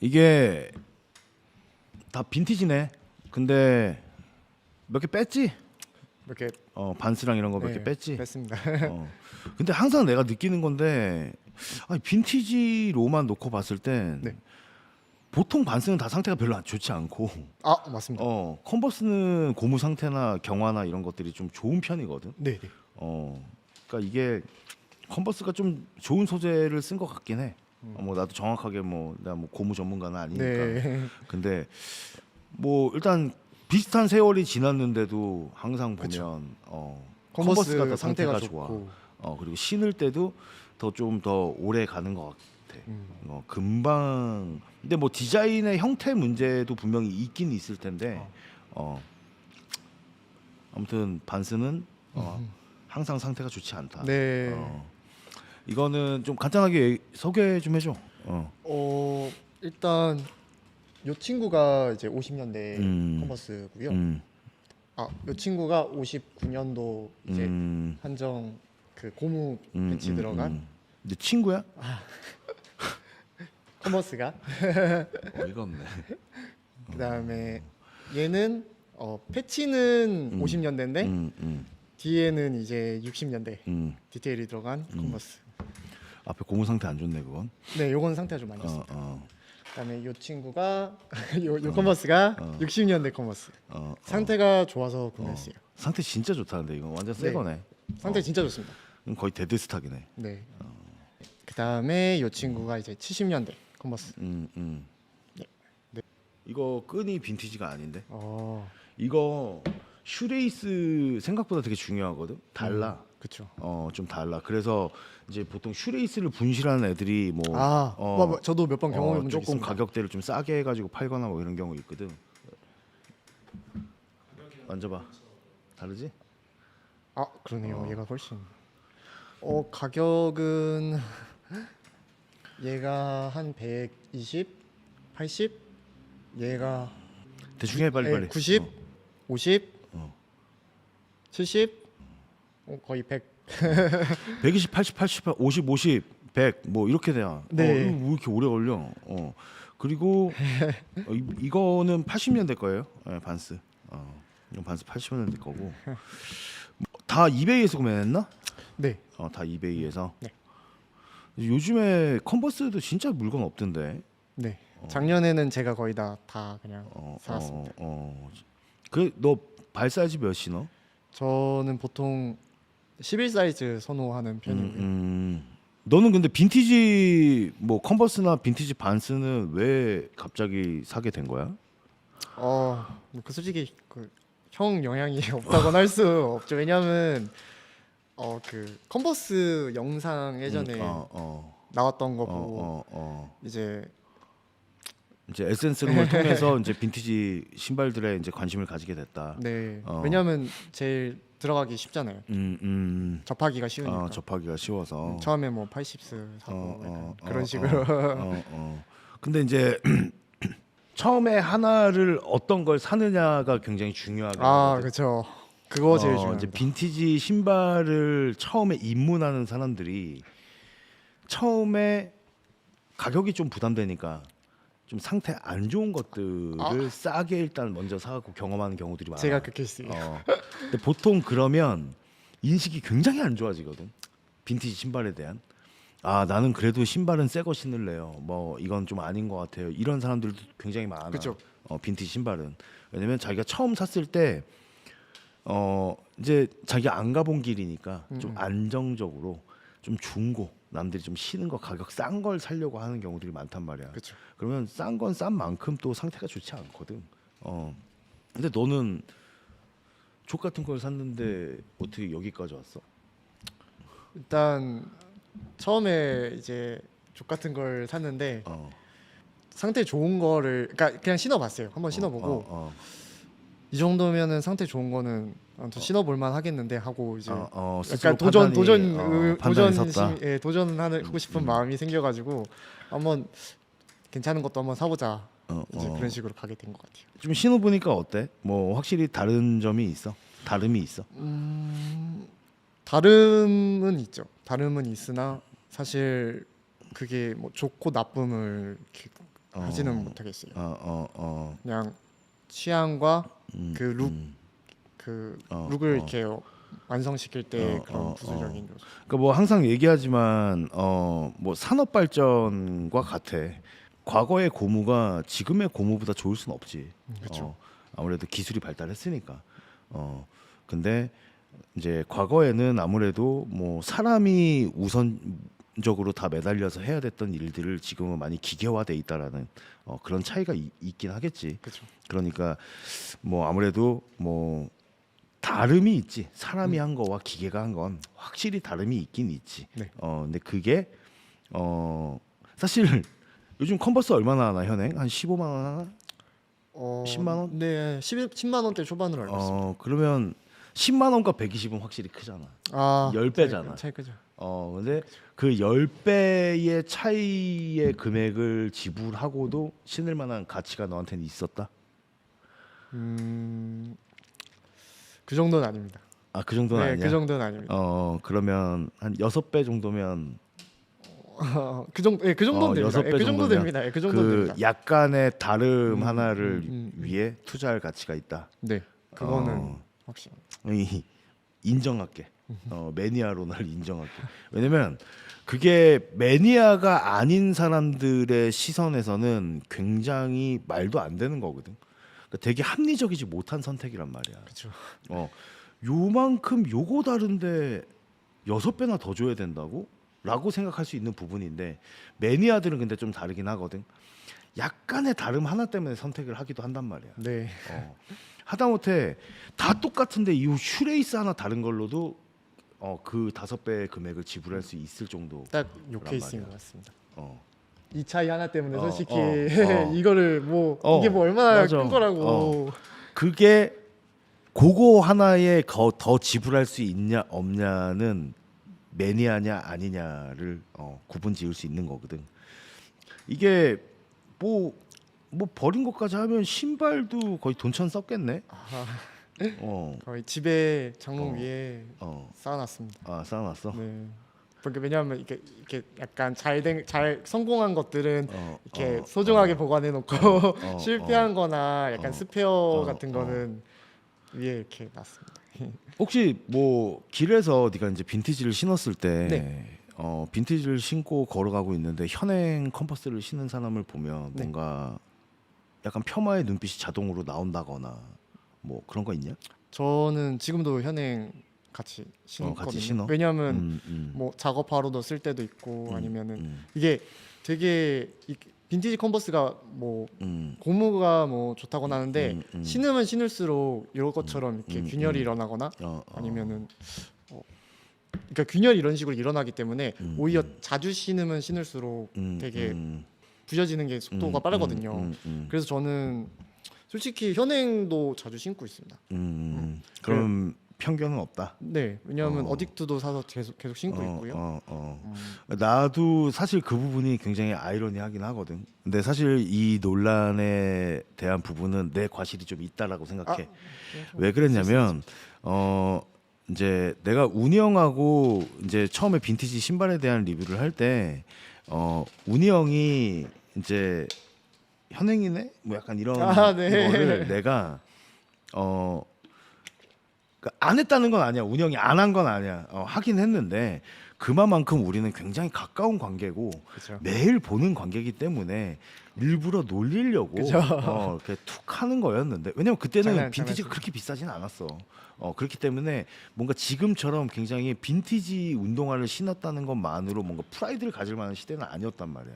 이게 다 빈티지네. 근데 몇 개 뺐지? 이렇게 반스랑 이런 거 몇 개 네, 뺐지? 뺐습니다. 근데 항상 내가 느끼는 건데 아니, 빈티지로만 놓고 봤을 땐 네. 보통 반스는 다 상태가 별로 좋지 않고 아 맞습니다. 컨버스는 고무 상태나 경화나 이런 것들이 좀 좋은 편이거든. 네, 네. 그러니까 이게 컨버스가 좀 좋은 소재를 쓴 것 같긴 해. 뭐 나도 정확하게 뭐 내가 뭐 고무 전문가는 아니니까. 네. 근데 뭐 일단 비슷한 세월이 지났는데도 항상 보면 컨버스가 더 상태가 좋아. 좋고. 그리고 신을 때도 좀 더 오래 가는 것 같아. 금방. 근데 뭐 디자인의 형태 문제도 분명히 있긴 있을 텐데 아무튼 반스는 항상 상태가 좋지 않다. 네. 이거는 좀 간단하게 소개 좀 해줘. 일단 요 친구가 이제 50년대 컨버스고요. 요 친구가 59년도 이제 한정 그 고무 벤치 들어간 네 친구야? 컨버스가. 어이가 없네. 그다음에 얘는 패치는 50년대인데 뒤에는 이제 60년대 디테일이 들어간 컨버스. 앞에 고무 상태 안 좋네 그건. 네, 요건 상태가 좀 안 좋습니다. 그다음에 요 친구가 요 컨버스가 60년대 컨버스. 상태가 좋아서 구매했어요. 상태 진짜 좋다는데 이거 완전 새 네. 거네. 상태 진짜 좋습니다. 이건 거의 데드 스탁이네. 네. 그다음에 요 친구가 이제 70년대 컨버스. 네. 이거 끈이 빈티지가 아닌데. 어, 이거 슈레이스 생각보다 되게 중요하거든. 달라. 그렇죠. 좀 달라. 그래서 이제 보통 슈레이스를 분실하는 애들이 뭐 저도 몇 번 경험해 본 적 조금 있습니다. 가격대를 좀 싸게 해가지고 팔거나 뭐 이런 경우 있거든. 만져봐. 다르지? 그러네요. 얘가 훨씬. 가격은 얘가 한 120, 80, 얘가 대충 해 빨리. 90, 50, 70, 거의 100. 120, 80, 88, 50, 50, 100 뭐 이렇게 돼야. 네. 이거 왜 이렇게 오래 걸려? 그리고 이거는 80년대 거예요. 네, 반스. 이건 반스 80년대 거고. 다 이베이에서 구매했나? 네. 다 이베이에서. 네. 요즘에 컨버스도 진짜 물건 없던데. 네. 작년에는 제가 거의 다 그냥 사왔습니다. 너 발 사이즈 몇 신어? 저는 보통 11 사이즈 선호하는 편이고요. 너는 근데 빈티지 뭐 컨버스나 빈티지 반스는 왜 갑자기 사게 된 거야? 그 솔직히 형 영향이 없다고는 할 수 없죠. 왜냐하면 그 컨버스 영상 예전에 나왔던 거 보고 이제 에센스룸을 통해서 이제 빈티지 신발들에 이제 관심을 가지게 됐다. 네. 왜냐하면 제일 들어가기 쉽잖아요. 접하기가 쉬우니까. 접하기가 쉬워서. 처음에 뭐 80스 사고 그런 식으로. 근데 이제 처음에 하나를 어떤 걸 사느냐가 굉장히 중요하게. 그렇죠. 그거 제일 중요합니다. 이제 빈티지 신발을 처음에 입문하는 사람들이 처음에 가격이 좀 부담되니까 좀 상태 안 좋은 것들을 싸게 일단 먼저 사갖고 경험하는 경우들이 많아. 제가 그 케이스예요. 근데 보통 그러면 인식이 굉장히 안 좋아지거든. 빈티지 신발에 대한. 나는 그래도 신발은 새 거 신을래요. 뭐 이건 좀 아닌 것 같아요. 이런 사람들도 굉장히 많아. 그쵸. 빈티지 신발은. 왜냐면 자기가 처음 샀을 때 이제 자기가 안 가본 길이니까 좀 안정적으로 좀 중고 남들이 좀 신은 거 가격 싼 걸 사려고 하는 경우들이 많단 말이야. 그쵸. 그러면 싼 건 싼 만큼 또 상태가 좋지 않거든. 근데 너는 족 같은 걸 샀는데 어떻게 여기까지 왔어? 일단 처음에 이제 족 같은 걸 샀는데 상태 좋은 거를 그냥 신어봤어요. 한번 신어보고 이 정도면은 상태 좋은 거는 신어볼만 하겠는데 하고 이제 약간 도전하고 싶은 마음이 생겨가지고 한번 괜찮은 것도 한번 사보자. 이제 그런 식으로 가게 된 것 같아요. 좀 신어보니까 어때? 뭐 확실히 다른 점이 있어? 다름이 있어? 다름은 있죠. 다름은 있으나 사실 그게 뭐 좋고 나쁨을 이렇게 하지는 못하겠어요. 어, 어. 그냥 취향과 음, 그 룩, 음. 룩을 이렇게 완성시킬 때 어, 그런 어, 부수적인 요소. 그러니까 뭐 항상 얘기하지만 뭐 산업 발전과 같아. 과거의 고무가 지금의 고무보다 좋을 순 없지. 그쵸. 아무래도 기술이 발달했으니까. 근데 이제 과거에는 아무래도 뭐 사람이 우선적으로 다 매달려서 해야 됐던 일들을 지금은 많이 기계화돼 있다라는 그런 차이가 있긴 하겠지. 그쵸. 그러니까 뭐 아무래도 뭐 다름이 있지. 사람이 한 거와 기계가 한 건 확실히 다름이 있긴 있지. 네. 근데 그게 사실 요즘 컨버스 얼마나 하나 현행? 한 15만 원 하나? 10만 원? 네, 10만 원대 초반으로 알고 있습니다. 그러면 10만 원과 120은 확실히 크잖아. 10배잖아. 차이 크죠. 근데 그 10배의 차이의 금액을 지불하고도 신을 만한 가치가 너한테는 있었다? 그 정도는 아닙니다. 그 정도는 네, 아니야? 그 정도는 아닙니다. 그러면 한 6배 정도면 그 정도, 그 정도는 됩니다. 6배 그 정도 정도면 됩니다. 그 정도 됩니다. 약간의 다름 하나를 음. 위해 투자할 가치가 있다. 네, 그거는 확실히. 인정할게. 매니아로 날 인정할게. 왜냐면 그게 매니아가 아닌 사람들의 시선에서는 굉장히 말도 안 되는 거거든. 그러니까 되게 합리적이지 못한 선택이란 말이야. 그렇죠. 요만큼 요거 다른데 6배나 더 줘야 된다고? 라고 생각할 수 있는 부분인데 매니아들은 근데 좀 다르긴 하거든. 약간의 다름 하나 때문에 선택을 하기도 한단 말이야. 네. 하다못해 다 똑같은데 이 슈레이스 하나 다른 걸로도 그 5배의 금액을 지불할 수 있을 정도. 딱 요 그런 케이스인 말이야. 것 같습니다. 어. 이 차이 하나 때문에 솔직히 어. 이거를 뭐 이게 뭐 얼마나 큰 거라고. 그게 그거 하나에 더 지불할 수 있냐 없냐는 매니아냐 아니냐를 구분 지을 수 있는 거거든. 이게 뭐 버린 것까지 하면 신발도 거의 돈천 썼겠네. 거의 집에 장롱 어. 위에 쌓아놨습니다. 쌓아놨어. 네. 그러니까 왜냐하면 이렇게 약간 잘 성공한 것들은 이렇게 소중하게 보관해놓고 실패한거나 약간 스페어 같은 거는 위에 이렇게 놨습니다. 혹시 뭐 길에서 네가 이제 빈티지를 신었을 때 네. 빈티지를 신고 걸어가고 있는데 현행 컨버스를 신는 사람을 보면 네. 뭔가 약간 폄하의 눈빛이 자동으로 나온다거나 뭐 그런 거 있냐? 저는 지금도 현행 같이 신거든요. 같이 신어? 왜냐하면 뭐 작업하러도 쓸 때도 있고 아니면은 음. 이게 되게 빈티지 컨버스가 뭐 고무가 뭐 좋다고는 하는데 신으면 신을수록 이런 것처럼 이렇게 균열이 일어나거나 아니면은 그러니까 균열이 이런 식으로 일어나기 때문에 오히려 자주 신으면 신을수록 되게 부셔지는 게 속도가 빠르거든요. 그래서 저는 솔직히 현행도 자주 신고 있습니다. 그럼 편견은 없다. 네, 왜냐하면 어딕트도 사서 계속 신고 있고요. 나도 사실 그 부분이 굉장히 아이러니하긴 하거든. 근데 사실 이 논란에 대한 부분은 내 과실이 좀 있다라고 생각해. 왜 그랬냐면 이제 내가 운이 형하고 이제 처음에 빈티지 신발에 대한 리뷰를 할 때 운이 형이 이제 현행이네 뭐 약간 이런 네. 거를 내가 그러니까 안 했다는 건 아니야. 운영이 안 한 건 아니야. 하긴 했는데 그만큼 우리는 굉장히 가까운 관계고 그쵸. 매일 보는 관계이기 때문에 일부러 놀리려고 이렇게 툭 하는 거였는데 왜냐면 그때는 빈티지가 그렇게 비싸진 않았어. 그렇기 때문에 뭔가 지금처럼 굉장히 빈티지 운동화를 신었다는 것만으로 뭔가 프라이드를 가질 만한 시대는 아니었단 말이야.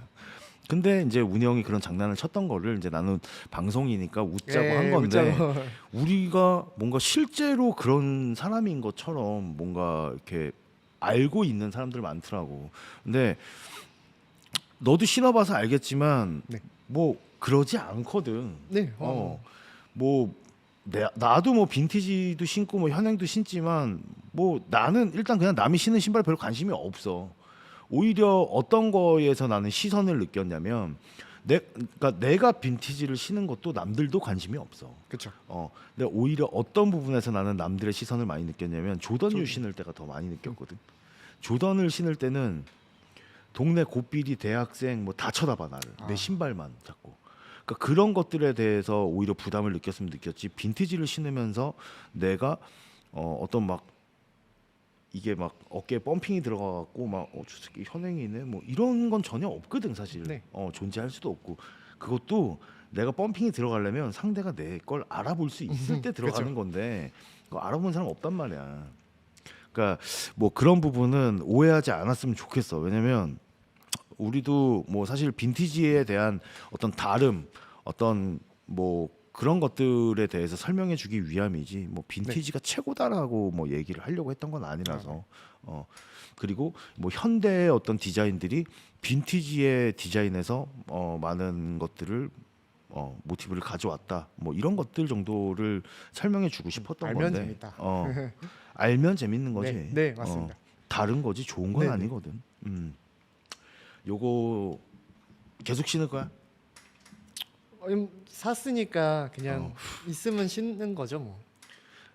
근데 이제 운이 형이 그런 장난을 쳤던 거를 이제 나는 방송이니까 웃자고 한 건데 웃자고. 우리가 뭔가 실제로 그런 사람인 것처럼 뭔가 이렇게 알고 있는 사람들 많더라고. 근데 너도 신어봐서 알겠지만 네. 뭐 그러지 않거든. 네. 뭐 나도 뭐 빈티지도 신고 뭐 현행도 신지만 뭐 나는 일단 그냥 남이 신는 신발 별로 관심이 없어. 오히려 어떤 거에서 나는 시선을 느꼈냐면 그러니까 내가 빈티지를 신는 것도 남들도 관심이 없어. 그렇죠. 근데 오히려 어떤 부분에서 나는 남들의 시선을 많이 느꼈냐면 조던 유 신을 때가 더 많이 느꼈거든. 조던을 신을 때는 동네 고삐리 대학생 뭐 다 쳐다봐 나를. 아. 내 신발만 자꾸. 그러니까 그런 것들에 대해서 오히려 부담을 느꼈으면 느꼈지. 빈티지를 신으면서 내가 어떤 막 이게 막 어깨에 펌핑이 들어가갖고 막저 새끼 현행이네 뭐 이런 건 전혀 없거든 사실. 네. 존재할 수도 없고 그것도 내가 펌핑이 들어가려면 상대가 내 걸 알아볼 수 있을 때 들어가는 건데 그거 알아보는 사람 없단 말이야. 그러니까 뭐 그런 부분은 오해하지 않았으면 좋겠어. 왜냐면 우리도 뭐 사실 빈티지에 대한 어떤 다름, 어떤 뭐 그런 것들에 대해서 설명해주기 위함이지 뭐 빈티지가 최고다라고 뭐 얘기를 하려고 했던 건 아니라서. 그리고 뭐 현대의 어떤 디자인들이 빈티지의 디자인에서 많은 것들을 모티브를 가져왔다. 뭐 이런 것들 정도를 설명해주고 싶었던 알면 건데. 재밌다. 알면 재밌는 거지. 네, 네, 맞습니다. 다른 거지 좋은 건 네네. 아니거든. 요거 계속 신을 거야? 샀으니까 그냥 있으면 신는 거죠 뭐.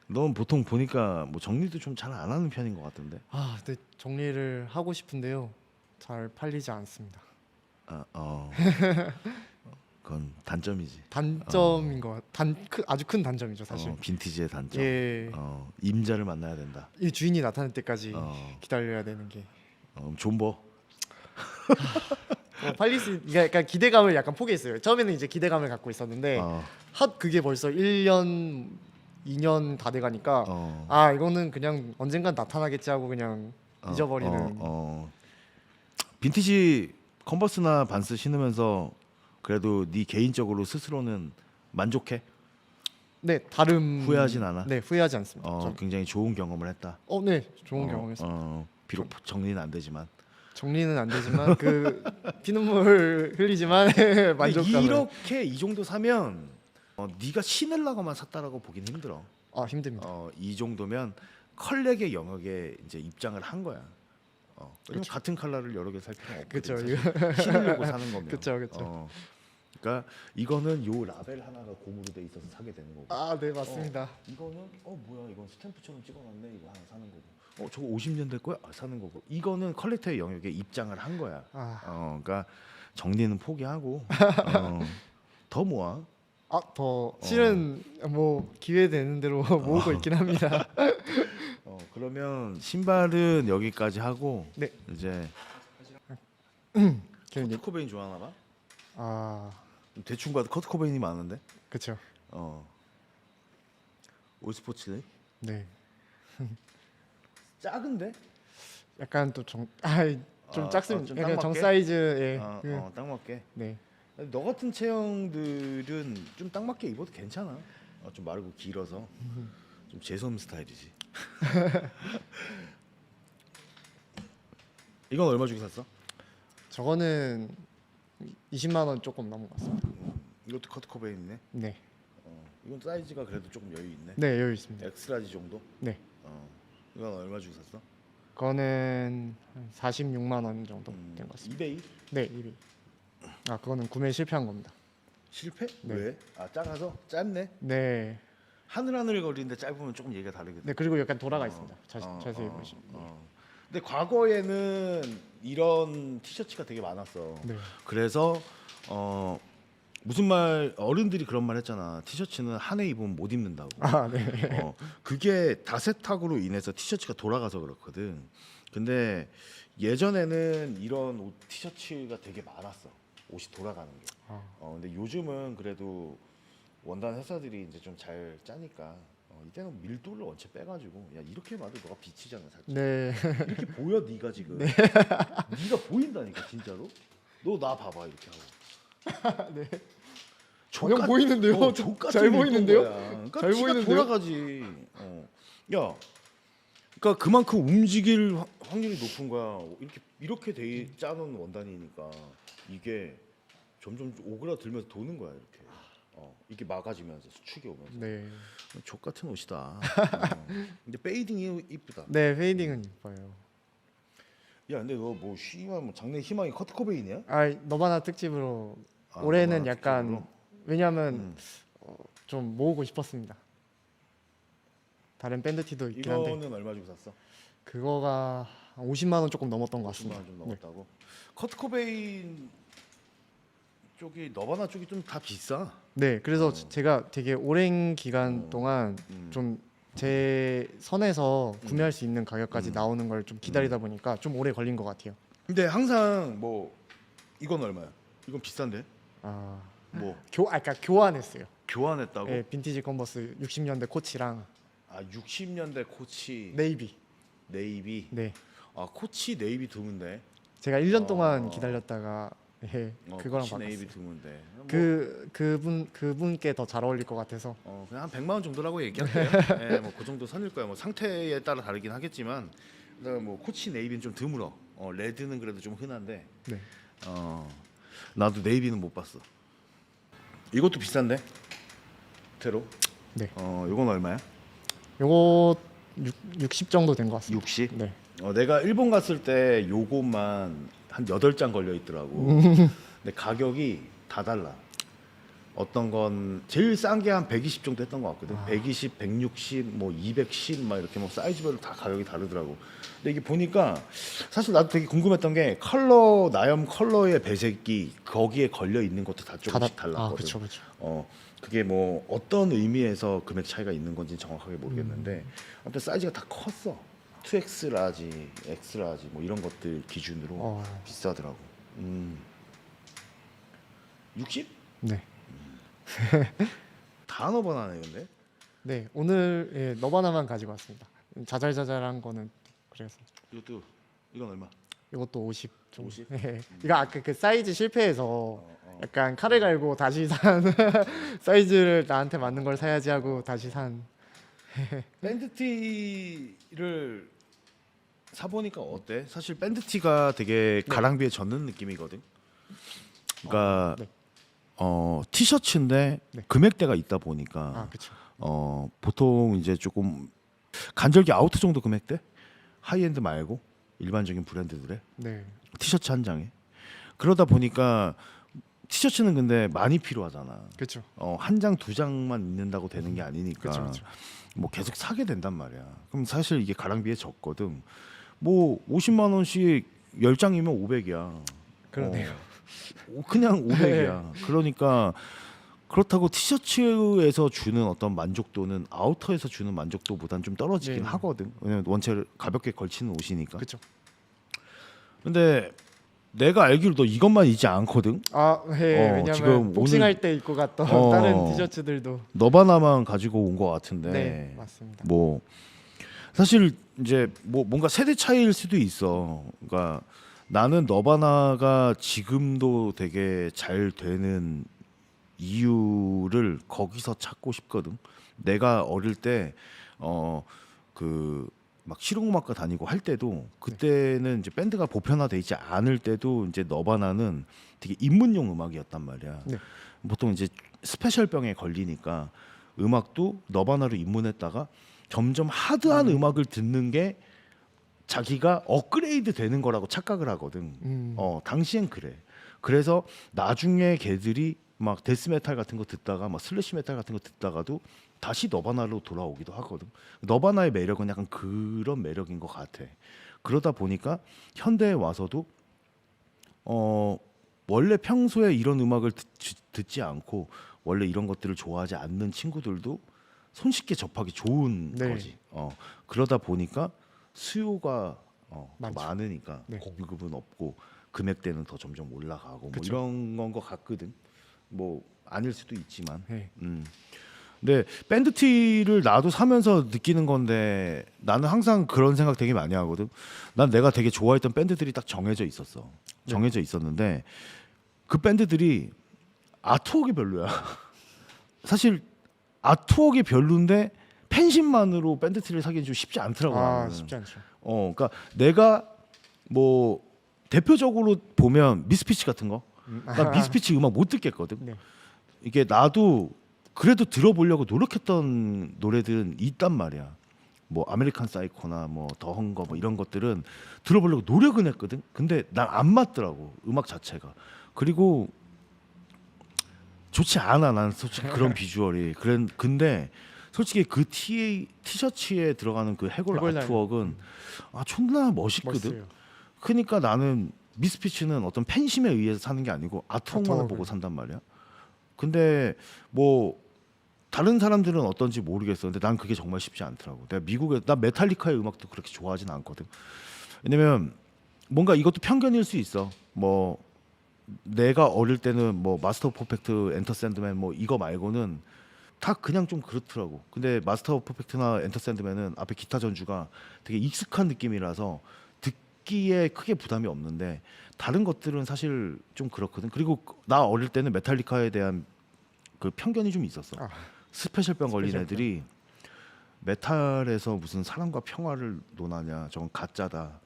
넌 보통 보니까 뭐 정리도 좀 잘 안 하는 편인 것 같던데. 근데 정리를 하고 싶은데요. 잘 팔리지 않습니다. 그건 단점이지. 단점인 아주 큰 단점이죠 사실. 빈티지의 단점. 예. 임자를 만나야 된다. 이 주인이 나타날 때까지 어. 기다려야 되는 게. 존버. 팔릴 수 약간 기대감을 약간 포기했어요. 처음에는 이제 기대감을 갖고 있었는데 그게 벌써 1년 2년 다 돼가니까 이거는 그냥 언젠간 나타나겠지 하고 그냥 잊어버리는. 빈티지 컨버스나 반스 신으면서 그래도 네 개인적으로 스스로는 만족해? 네, 다름 후회하진 않아? 네, 후회하지 않습니다. 굉장히 좋은 경험을 했다. 네, 좋은 경험이었습니다. 비록 정리는 안 되지만. 정리는 안 되지만 그 피눈물 흘리지만 만족감을. 이렇게 이 정도 사면 네가 신으려고만 샀다라고 보긴 힘들어. 힘듭니다. 이 정도면 컬렉의 영역에 이제 입장을 한 거야. 왜냐면 같은 컬러를 여러 개 살 필요는 그쵸. 없거든. 신으려고 사는 거면. 그쵸. 그러니까 이거는 요 라벨 하나가 고무로 돼 있어서 사게 되는 거고. 네, 맞습니다. 이거는 뭐야 이건 스탬프처럼 찍어놨네 이거 하나 사는 거고. 저거 50년대 거야 사는 거고. 이거는 컬렉터의 영역에 입장을 한 거야. 그러니까 정리는 포기하고 더 모아. 더 실은 뭐 기회 되는 대로 모으고 있긴 합니다. 그러면 신발은 여기까지 하고 네. 이제 커트 코베인 좋아하나 봐? 대충 봐도 커트 코베인이 많은데. 그렇죠. 올스포츠네. 네. 작은데? 약간 또 좀 작습니다. 좀 약간 딱 정 맞게? 사이즈. 딱 맞게. 네. 너 같은 체형들은 좀 딱 맞게 입어도 괜찮아. 좀 마르고 길어서 좀 재수없는 스타일이지. 이건 얼마 주고 샀어? 저거는 20만 원 조금 넘은 것 같습니다. 이것도 커트 코베인이네. 네. 이건 사이즈가 그래도 조금 여유 있네. 네, 여유 있습니다. 엑스라지 정도? 네. 이건 얼마 주고 샀어? 그거는 한 46만 원 정도 된 것 같습니다. 이베이? 네, 이비. 그거는 구매 실패한 겁니다. 실패? 네. 왜? 작아서? 짧네? 네. 하늘하늘 거리는데 짧으면 조금 얘기가 다르거든. 네, 그리고 약간 돌아가 있습니다. 자세히 보시면. 근데 과거에는 이런 티셔츠가 되게 많았어. 네. 그래서 무슨 말 어른들이 그런 말 했잖아. 티셔츠는 한 해 입으면 못 입는다고. 네. 그게 다세탁으로 인해서 티셔츠가 돌아가서 그렇거든. 근데 예전에는 이런 옷 티셔츠가 되게 많았어. 옷이 돌아가는 게. 근데 요즘은 그래도 원단 회사들이 이제 좀 잘 짜니까 이때는 밀도를 원체 빼가지고 야 이렇게 봐도 너가 비치잖아 살짝. 네. 이렇게 보여 네가 지금. 네가 보인다니까 진짜로. 너 나 봐봐 이렇게 하고. 네. 족같- 전혀 보이는데요? 족같은 잘 보이는데요? 밀도인 거야. 그러니까 잘 티가 보이는데요? 돌아가지. 야, 그러니까 그만큼 움직일 확률이 높은 거야. 이렇게 돼 짜놓은 원단이니까 이게 점점 오그라들면서 도는 거야 이렇게. 이게 막아지면서 수축이 오면서. 네. 족 같은 옷이다. 근데 페이딩이 이쁘다. 네, 페이딩은 이뻐요. 야, 근데 너 뭐 희망 뭐 장래 희망이 커트 코베인이야? 너바나 특집으로 올해는 너바나 약간 특집으로? 왜냐하면 좀 모으고 싶었습니다. 다른 밴드 티도 있긴 한데 이거는 얼마 주고 샀어? 그거가 한 50만 원 조금 넘었던 것 50만 같습니다. 원 좀 넘었다고. 커트 코베인 쪽이 너바나 쪽이 좀 다 비싸. 네, 그래서 제가 되게 오랜 기간 동안 음. 좀 제 선에서 구매할 수 있는 가격까지 나오는 걸 좀 기다리다 보니까 좀 오래 걸린 것 같아요. 근데 항상 뭐 이건 얼마야? 이건 비싼데? 아, 뭐 그러니까 교환했어요. 교환했다고? 네, 빈티지 컨버스 60년대 코치랑 아 60년대 코치 네이비. 네이비. 네, 아 코치 네이비 드문데. 제가 1년 동안 기다렸다가 그거랑 코치 네이비 바꿨어요. 드문데. 뭐, 그분께 더 잘 어울릴 것 같아서. 그냥 한 100만 원 정도라고 얘기할게요. 예, 뭐그 정도 선일 거야. 뭐 상태에 따라 다르긴 하겠지만, 그다음에 뭐 코치 네이비는 좀 드물어. 레드는 그래도 좀 흔한데, 네, 나도 네이비는 못 봤어. 이것도 비싼데? 테로? 네. 이건 얼마야? 요거 60 정도 된 것 같습니다. 60? 네. 내가 일본 갔을 때 요것만 한 8장 걸려 있더라고. 근데 가격이 다 달라. 어떤 건 제일 싼 게 한 120 정도 했던 것 같거든. 120, 160, 뭐 210 막 이렇게 뭐 사이즈별로 다 가격이 다르더라고. 근데 이게 보니까 사실 나도 되게 궁금했던 게 컬러 나염 컬러의 배색이 거기에 걸려 있는 것도 다 조금씩 달랐거든. 아, 그렇죠, 그렇죠. 그게 뭐 어떤 의미에서 금액 차이가 있는 건지 정확하게 모르겠는데 아무튼 사이즈가 다 컸어. 2X 라지, X 라지 뭐 이런 것들 기준으로 비싸더라고. 60? 네. 다 너바나네 근데. 네, 오늘 너바나만 가지고 왔습니다. 자잘자잘한 거는 그래서 이건 얼마? 이것도 50 정도. 50? 네. 이거 아까 그 사이즈 실패해서 약간 칼을 갈고 다시 산 사이즈를 나한테 맞는 걸 사야지 하고 다시 산. 밴드티를 사보니까 어때? 사실 밴드티가 되게 가랑비에 젖는 느낌이거든. 그러니까 네. 티셔츠인데 네. 금액대가 있다 보니까 그렇죠. 보통 이제 조금 간절기 아우터 정도 금액대? 하이엔드 말고 일반적인 브랜드들의 네. 티셔츠 한 장에 그러다 보니까 티셔츠는 근데 많이 필요하잖아. 그렇죠. 한 장, 두 장만 있는다고 되는 게 아니니까 그렇죠. 뭐 계속 사게 된단 말이야. 그럼 사실 이게 가랑비에 적거든. 뭐 50만 원씩 10장이면 500이야. 그러네요. 그냥 500이야. 그러니까 그렇다고 티셔츠에서 주는 어떤 만족도는 아우터에서 주는 만족도보다는 좀 떨어지긴 네. 하거든. 왜냐면 원체 가볍게 걸치는 옷이니까. 그렇죠. 근데 내가 알기로도 이것만 있지 않거든. 왜냐면 지금 복싱할 때 입고 갔던 다른 티셔츠들도. 너바나만 가지고 온 것 같은데. 네, 맞습니다. 뭐 사실 이제 뭐 뭔가 세대 차이일 수도 있어. 그러니까 나는 너바나가 지금도 되게 잘 되는 이유를 거기서 찾고 싶거든. 내가 어릴 때 그 막 실용음악과 다니고 할 때도 그때는 이제 밴드가 보편화돼 있지 않을 때도 이제 너바나는 되게 입문용 음악이었단 말이야. 네. 보통 이제 스페셜병에 걸리니까 음악도 너바나로 입문했다가 점점 하드한 음악을 듣는 게 자기가 업그레이드 되는 거라고 착각을 하거든. 당시엔 그래. 그래서 나중에 걔들이 막 데스메탈 같은 거 듣다가 막 슬래시 메탈 같은 거 듣다가도 다시 너바나로 돌아오기도 하거든. 너바나의 매력은 약간 그런 매력인 것 같아. 그러다 보니까 현대에 와서도 원래 평소에 이런 음악을 듣지 않고 원래 이런 것들을 좋아하지 않는 친구들도 손쉽게 접하기 좋은 네. 거지. 그러다 보니까 수요가 더 많죠. 많으니까 네. 공급은 없고 금액대는 더 점점 올라가고 뭐 그쵸. 이런 건 것 같거든. 뭐 아닐 수도 있지만. 네. 근데 밴드티를 나도 사면서 느끼는 건데 나는 항상 그런 생각 되게 많이 하거든. 난 내가 되게 좋아했던 밴드들이 딱 정해져 있었어. 정해져 있었는데 그 밴드들이 아트웍이 별로야. 사실 아트웍이 별론데 팬심만으로 밴드티를 사기는 좀 쉽지 않더라고. 나는. 쉽지 않죠. 그러니까 내가 뭐 대표적으로 보면 미스피치 같은 거. 나 미스피치 음악 못 듣겠거든. 네. 이게 나도 그래도 들어보려고 노력했던 노래들은 있단 말이야. 뭐 아메리칸 사이코나 뭐 더 헝거 뭐 이런 것들은 들어보려고 노력은 했거든. 근데 난 안 맞더라고 음악 자체가. 그리고 좋지 않아 난 솔직히 그런 비주얼이. 근데 솔직히 그 티셔츠에 들어가는 그 해골 해골 아트웍은 존나 멋있거든. 멋있어요. 그러니까 나는 미스피츠는 어떤 팬심에 의해서 사는 게 아니고 아트웍만을 아트웍을. 보고 산단 말이야. 근데 뭐 다른 사람들은 어떤지 모르겠어. 근데 난 그게 정말 쉽지 않더라고. 내가 나 메탈리카의 음악도 그렇게 좋아하진 않거든. 왜냐면 뭔가 이것도 편견일 수 있어. 뭐 내가 어릴 때는 뭐 마스터 오브 퍼펙트, 엔터 샌드맨 뭐 이거 말고는 다 그냥 좀 그렇더라고. 근데 마스터 오브 퍼펙트나 엔터 샌드맨은 앞에 기타 전주가 되게 익숙한 느낌이라서 듣기에 크게 부담이 없는데 다른 것들은 사실 좀 그렇거든. 그리고 나 어릴 때는 메탈리카에 대한 그 편견이 좀 있었어. 스페셜병 걸린 스페셜병. 애들이 메탈에서 무슨 사랑과 평화를 논하냐, 저건 가짜다.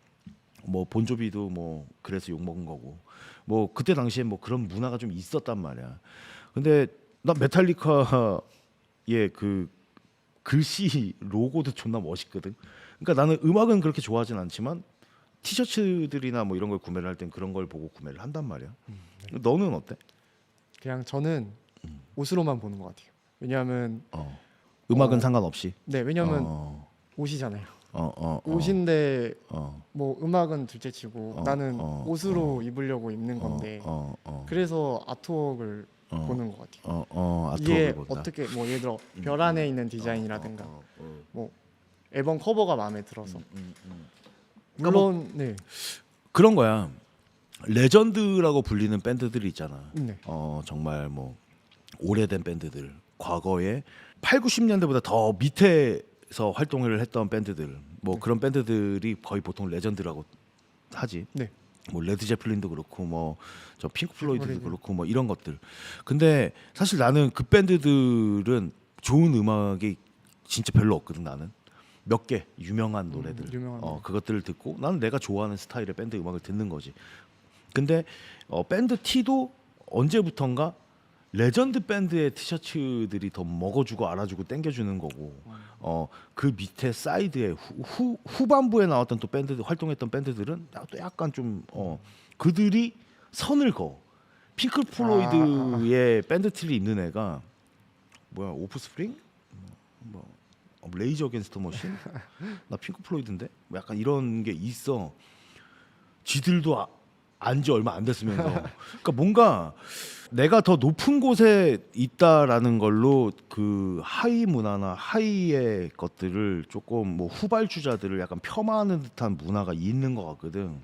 뭐 본조비도 뭐 그래서 욕 먹은 거고. 뭐 그때 당시에 뭐 그런 문화가 좀 있었단 말이야. 근데 나 메탈리카의 그 글씨 로고도 존나 멋있거든. 그러니까 나는 음악은 그렇게 좋아하진 않지만 티셔츠들이나 뭐 이런 걸 구매를 할 땐 그런 걸 보고 구매를 한단 말이야. 너는 어때? 그냥 저는 옷으로만 보는 것 같아요. 왜냐하면 음악은 상관없이. 네, 왜냐하면 옷이잖아요. 옷인데 옷인데 뭐 음악은 둘째치고 나는 옷으로 입으려고 입는 건데 그래서 아트웍을 보는 것 같아요. 이게 아트웍을 본다. 어떻게 뭐 예를 들어 별 안에 있는 디자인이라든가 뭐 앨범 커버가 마음에 들어서 물론 네, 그런 거야. 레전드라고 불리는 밴드들이 있잖아. 네. 정말 뭐 오래된 밴드들, 과거에 8, 90년대보다 더 밑에서 활동을 했던 밴드들, 뭐 그런 밴드들이 거의 보통 레전드라고 하지. 네. 뭐 레드 제플린도 그렇고 뭐 저 핑크 플로이드도 플로이드. 그렇고 뭐 이런 것들. 근데 사실 나는 그 밴드들은 좋은 음악이 진짜 별로 없거든. 나는 몇 개 유명한 노래들, 유명한 노래. 그것들을 듣고 나는 내가 좋아하는 스타일의 밴드 음악을 듣는 거지. 근데 밴드 티도 언제부턴가 레전드 밴드의 티셔츠들이 더 먹어주고 알아주고 땡겨주는 거고, 그 밑에 사이드에 후반부에 나왔던 또 밴드 활동했던 밴드들은 또 약간 좀 그들이 선을 그어. 핑크 플로이드의 밴드 티를 입는 애가 뭐야, 오프스프링? 뭐 레이저 어게인스트 머신? 나 핑크 플로이드인데? 뭐 약간 이런 게 있어. 지들도 안지 얼마 안 됐으면서. 그러니까 뭔가 내가 더 높은 곳에 있다라는 걸로 그 하위 문화나 하위의 것들을 조금 뭐 후발주자들을 약간 폄하하는 듯한 문화가 있는 것 같거든.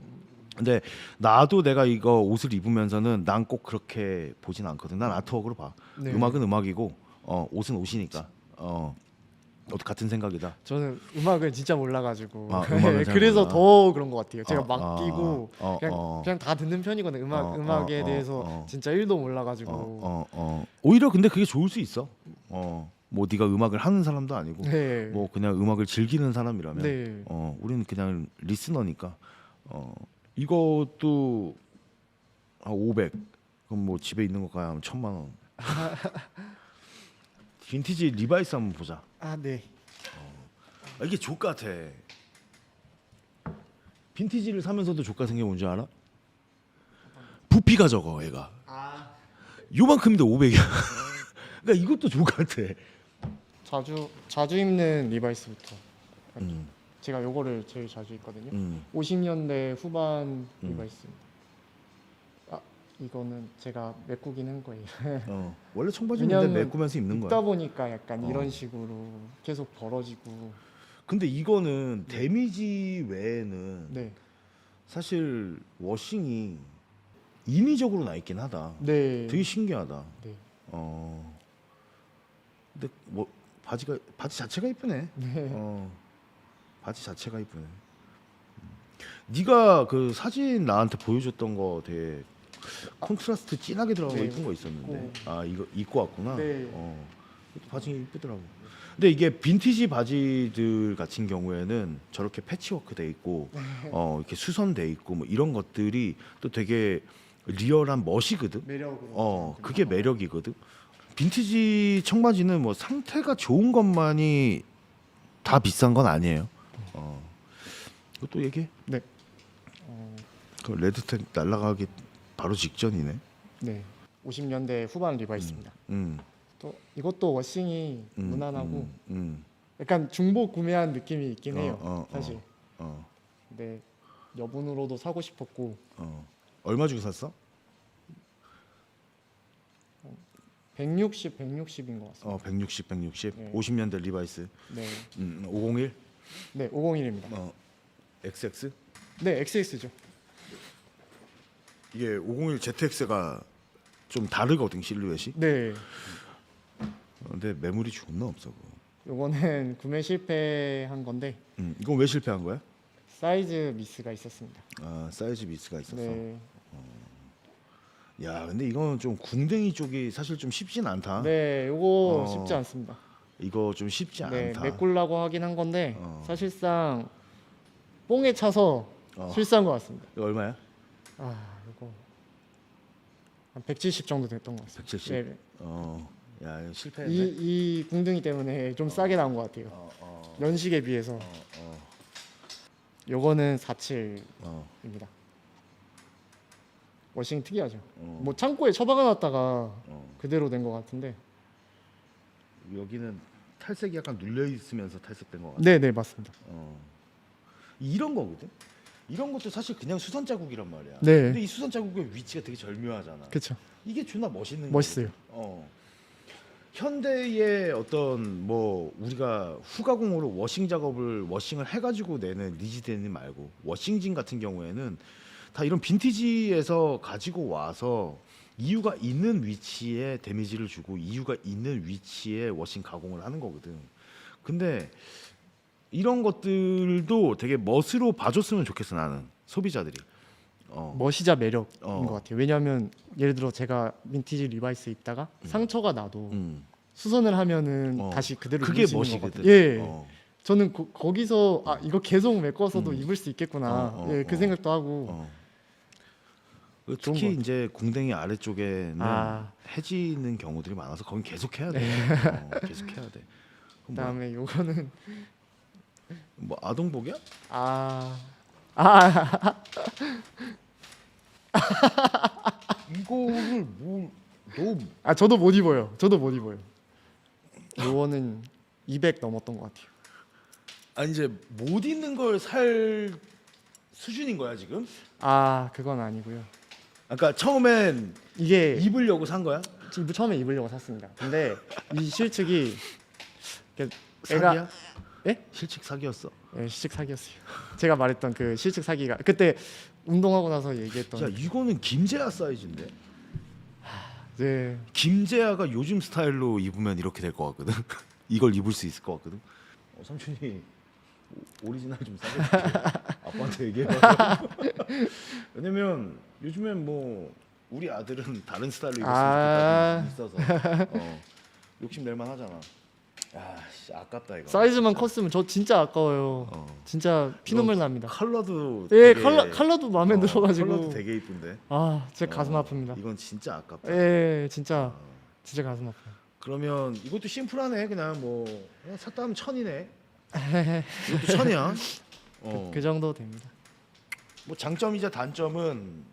근데 나도 내가 이거 옷을 입으면서는 난 꼭 그렇게 보진 않거든. 난 아트웍으로 봐. 네. 음악은 음악이고 옷은 옷이니까. 너도 같은 생각이다. 저는 음악을 진짜 몰라가지고 음악을 잘 그래서 몰라. 더 그런 것 같아요. 제가 어, 맡기고 그냥 다 듣는 편이거든요. 음악에 대해서 진짜 1도 몰라가지고 오히려 근데 그게 좋을 수 있어. 뭐 네가 음악을 하는 사람도 아니고 네. 뭐 그냥 음악을 즐기는 사람이라면 네. 우리는 그냥 리스너니까 이것도 500. 그럼 뭐 집에 있는 거 가야 하면 1,000만 원. 빈티지 리바이스 한번 보자. 네. 이게 족 같아. 빈티지를 사면서도 족 같은 게 뭔지 알아? 부피가 적어 얘가. 요만큼인데 500이야. 그러니까 이것도 족 같아. 자주 입는 리바이스부터 제가 요거를 제일 자주 입거든요. 50년대 후반 리바이스. 이거는 제가 메꾸긴 한 거예요. 원래 청바지인데 왜냐면 메꾸면서 입는 입다 거야. 보니까 약간 이런 식으로 계속 벌어지고. 근데 이거는 데미지 외에는 네. 사실 워싱이 인위적으로 나 있긴 하다. 네. 되게 신기하다. 네. 근데 뭐 바지 자체가 이쁘네. 네. 바지 자체가 이쁘네. 네가 그 사진 나한테 보여줬던 거 되게 콘트라스트 진하게 들어간 거 네. 이쁜 거 있었는데 입고. 이거 입고 왔구나. 네. 바지 이쁘더라고. 근데 이게 빈티지 바지들 같은 경우에는 저렇게 패치워크 돼 있고 이렇게 수선돼 있고 뭐 이런 것들이 또 되게 리얼한 멋이거든. 매력으로. 그게 매력이거든. 빈티지 청바지는 뭐 상태가 좋은 것만이 다 비싼 건 아니에요. 이것도 얘기해. 네. 그 레드텍 날아가기 바로 직전이네. 네. 50년대 후반 리바이스입니다. 또 이것도 워싱이 무난하고 음. 약간 중복 구매한 느낌이 있긴 해요. 어, 사실. 근데 여분으로도 사고 싶었고 얼마 주고 샀어? 160인 것 같습니다. 160. 네. 50년대 리바이스. 네, 501. 네 501입니다. XX? 네 XX죠. 이게 501 ZX가 좀 다르거든 실루엣이. 네, 근데 매물이 존나 없어. 그거. 요거는 구매 실패한 건데 이건 왜 실패한 거야? 사이즈 미스가 있었습니다. 사이즈 미스가 있었어. 네, 야, 근데 이건 좀 궁뎅이 쪽이 사실 좀 쉽진 않다. 네, 요거 쉽지 않습니다. 이거 좀 쉽지 네, 않다. 메꾸려고 하긴 한 건데 사실상 뽕에 차서 어. 실수한 것 같습니다. 이거 얼마야? 이거 한 170 정도 됐던 것 같습니다. 170. 네, 야, 이거 실패했네. 이 궁둥이 때문에 좀 싸게 나온 것 같아요. 연식에 비해서. 요거는 47입니다. 워싱 특이하죠. 뭐 창고에 처박아 놨다가 그대로 된 것 같은데. 여기는 탈색이 약간 눌려 있으면서 탈색된 것 같아. 네, 네 맞습니다. 이런 거거든. 이런 것도 사실 그냥 수선 자국이란 말이야. 네. 근데 이 수선 자국의 위치가 되게 절묘하잖아. 그렇죠. 이게 존나 멋있는 멋있어요. 거거든. 현대의 어떤 뭐 우리가 후가공으로 워싱을 해가지고 내는 리지데님 말고 워싱진 같은 경우에는 다 이런 빈티지에서 가지고 와서 이유가 있는 위치에 데미지를 주고 이유가 있는 위치에 워싱 가공을 하는 거거든. 근데 이런 것들도 되게 멋으로 봐줬으면 좋겠어 나는 소비자들이. 멋이자 매력인 어. 것 같아요. 왜냐하면 예를 들어 제가 빈티지 리바이스 입다가 상처가 나도 수선을 하면은 다시 그대로 그게 입을 수 있는 멋이거든. 거거든요. 예. 저는 거기서 이거 계속 메꿔서도 입을 수 있겠구나. 예, 그 생각도 하고. 좋은 특히 것 이제 궁뎅이 아래쪽에는 아. 해지는 경우들이 많아서 거긴 계속 해야 돼. 계속 해야 돼. 그럼 그다음에 요거는 뭐 아동복이야? 이거를 너 저도 못 입어요. 저도 못 입어요. 요거는 200 넘었던 것 같아요. 이제 못 입는 걸 살 수준인 거야 지금? 그건 아니고요. 아까 처음엔 이게 입으려고 산 거야? 처음에 입으려고 샀습니다. 근데 이 실측이 사기야? 예? 실측 사기였어. 예, 실측 사기였어요. 제가 말했던 그 실측 사기가 그때 운동하고 나서 얘기했던. 야 이거는 김재하 사이즈인데. 네. 김재하가 요즘 스타일로 입으면 이렇게 될 것 같거든. 이걸 입을 수 있을 것 같거든. 삼촌이 오리지널 좀 사줄게. 아빠한테 얘기해봐. 왜냐면 요즘엔 뭐 우리 아들은 다른 스타일로 입었으면 좋겠다 있어서 욕심 낼 만하잖아. 야, 씨, 아깝다 이거. 사이즈만 컸으면 저 진짜 아까워요. 진짜 피눈물 납니다. 컬러도 예, 되게, 컬러도 마음에 들어가지고. 컬러도 되게 이쁜데. 진짜 가슴 아픕니다. 이건 진짜 아깝다. 예, 진짜 가슴 아파요. 그러면 이것도 심플하네. 그냥 뭐 그냥 샀다 하면 1000이네. 이것도 1000이야. 그 정도 됩니다. 뭐 장점이자 단점은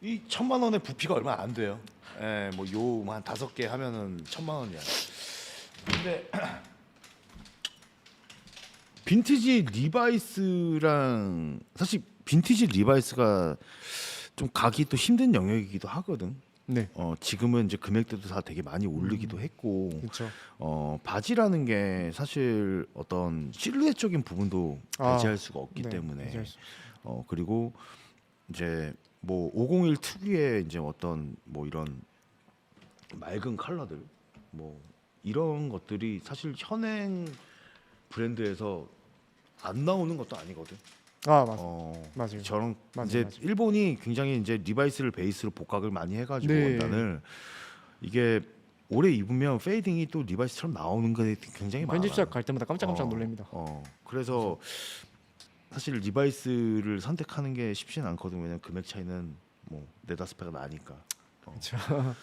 이 1000만 원의 부피가 얼마 안 돼요. 예, 뭐요한 5개 하면은 1000만 원이야. 근데 빈티지 리바이스랑 사실 빈티지 리바이스가 좀 가기 또 힘든 영역이기도 하거든. 네. 지금은 이제 금액대도 다 되게 많이 오르기도 했고, 그렇죠. 바지라는 게 사실 어떤 실루엣적인 부분도 배제할 수가 없기 네, 때문에, 배제할 수 그리고 이제 뭐 501 특유의 이제 어떤 뭐 이런 맑은 컬러들, 뭐 이런 것들이 사실 현행 브랜드에서 안 나오는 것도 아니거든. 맞아요. 저런 맞아요, 이제 맞아요. 일본이 굉장히 이제 리바이스를 베이스로 복각을 많이 해가지고 네. 원단을 이게 오래 입으면 페이딩이 또 리바이스처럼 나오는 게 굉장히 많아. 편집샵 갈 때마다 깜짝깜짝 놀랍니다. 그래서 사실 리바이스를 선택하는 게 쉽지는 않거든. 왜냐면 금액 차이는 뭐 4-5배가 나니까. 그렇죠.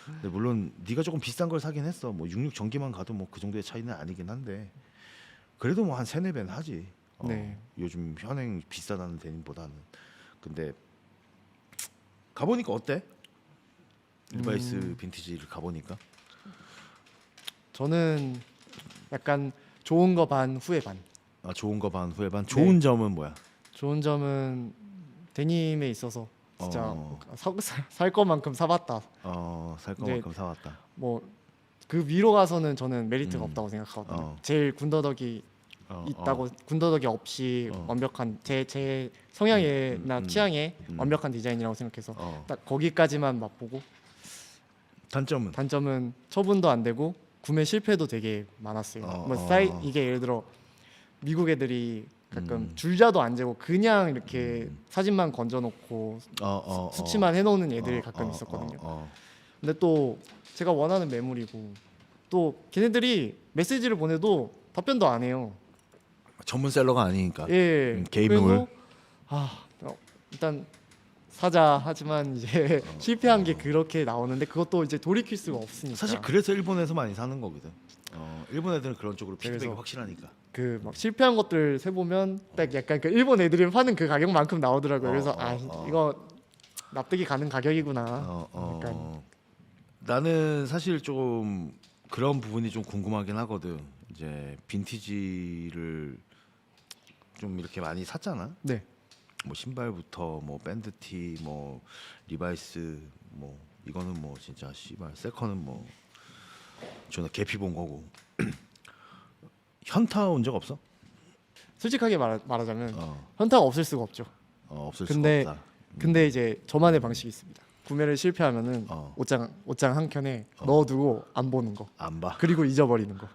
근데 물론 네가 조금 비싼 걸 사긴 했어. 뭐 66 전기만 가도 뭐 그 정도의 차이는 아니긴 한데 그래도 뭐 한 3-4배는 하지. 네. 요즘 현행 비싸다는 데님보다는. 근데 가보니까 어때? 리바이스 빈티지를 가보니까 저는 약간 좋은 거 반 후회 반. 아, 좋은 거 반 후회 반. 좋은 점은 뭐야? 좋은 점은 데님에 있어서 진짜 어. 살 것만큼 사봤다. 살 네. 거만큼 사왔다. 뭐 그 위로 가서는 저는 메리트가 음. 없다고 생각하거든요. 어. 제일 군더더기 있다고 군더더기 없이 완벽한 제 성향에나 취향에 완벽한 디자인이라고 생각해서 딱 거기까지만 맛보고 단점은 처분도 안 되고 구매 실패도 되게 많았어요. 이게 예를 들어 미국 애들이 가끔 줄자도 안 재고 그냥 이렇게 사진만 건져놓고 수치만 해놓는 애들이 가끔 있었거든요. 근데 또 제가 원하는 매물이고 또 걔네들이 메시지를 보내도 답변도 안 해요. 전문 셀러가 아니니까. 예. 개인물. 일단 사자 하지만 이제 실패한 게 그렇게 나오는데 그것도 이제 돌이킬 수가 없으니까. 사실 그래서 일본에서 많이 사는 거거든. 일본 애들은 그런 쪽으로 피드백이 그래서 확실하니까. 그 막 실패한 것들 세 보면 딱 약간 그 일본 애들이 파는 그 가격만큼 나오더라고요. 그래서 이거 납득이 가는 가격이구나. 약간. 나는 사실 좀 그런 부분이 좀 궁금하긴 하거든. 이제 빈티지를 좀 이렇게 많이 샀잖아. 네. 뭐 신발부터 뭐 밴드티 뭐 리바이스 뭐 이거는 뭐 진짜 씨발 세컨은 뭐 존나 개피 본 거고. 현타 온 적 없어? 솔직하게 말하자면 현타가 없을 수가 없죠. 없을 근데 수가 없다. 근데 이제 저만의 방식이 있습니다. 구매를 실패하면은 옷장 한 켠에 넣어두고 안 보는 거. 안 봐. 그리고 잊어버리는 거.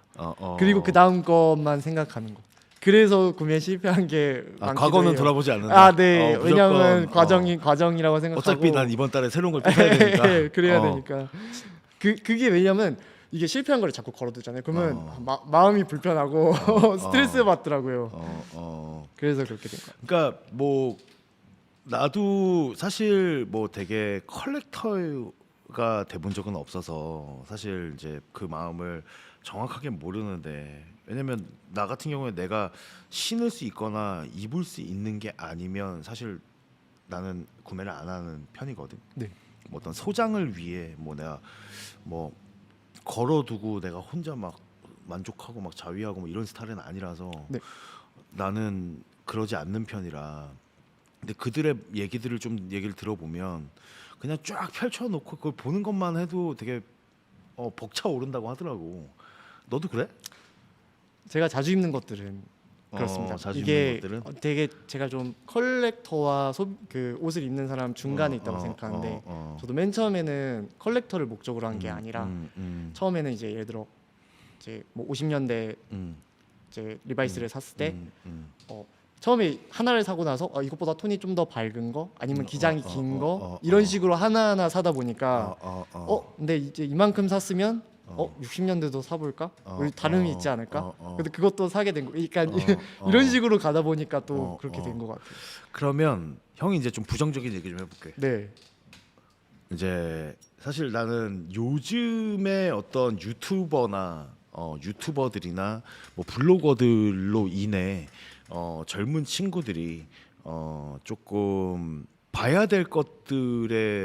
그리고 그 다음 것만 생각하는 거. 그래서 구매 실패한 게 많기도 과거는 해요. 돌아보지 않는다. 네. 무조건, 왜냐하면 과정이라고 생각하고. 어차피 난 이번 달에 새로운 걸 또 사야 되니까. 그래야 되니까. 그게 왜냐면 이게 실패한 걸 자꾸 걸어두잖아요. 그러면 마음이 불편하고 스트레스 받더라고요. 그래서 그렇게 된 거예요. 그러니까 뭐 나도 사실 뭐 되게 컬렉터가 돼본 적은 없어서 사실 이제 그 마음을 정확하게 모르는데, 왜냐면 나 같은 경우에 내가 신을 수 있거나 입을 수 있는 게 아니면 사실 나는 구매를 안 하는 편이거든. 네. 뭐 어떤 소장을 위해 뭐 내가 뭐 걸어두고 내가 혼자 막 만족하고 막 자위하고 뭐 이런 스타일은 아니라서 네. 나는 그러지 않는 편이라. 근데 그들의 얘기들을 들어보면 그냥 쫙 펼쳐놓고 그걸 보는 것만 해도 되게 벅차 오른다고 하더라고. 너도 그래? 제가 자주 입는 것들은 그렇습니다. 자주 이게 입는 것들은? 되게 제가 좀 컬렉터와 그 옷을 입는 사람 중간에 있다고 생각하는데 저도 맨 처음에는 컬렉터를 목적으로 한 게 아니라 처음에는 이제 예를 들어 이제 뭐 50년대 이제 리바이스를 샀을 때 처음에 하나를 사고 나서 이것보다 톤이 좀 더 밝은 거 아니면 기장이 긴 거 이런 식으로 하나하나 사다 보니까 근데 이제 이만큼 샀으면 60년대도 사볼까? 다름이 있지 않을까? 근데 그것도 사게 된 거. 그러니까 이런 식으로 가다 보니까 또 그렇게 된 것 같아요. 그러면 형이 이제 좀 부정적인 얘기 좀 해볼게. 네. 이제 사실 나는 요즘에 어떤 유튜버들이나 뭐 블로거들로 인해 젊은 친구들이 조금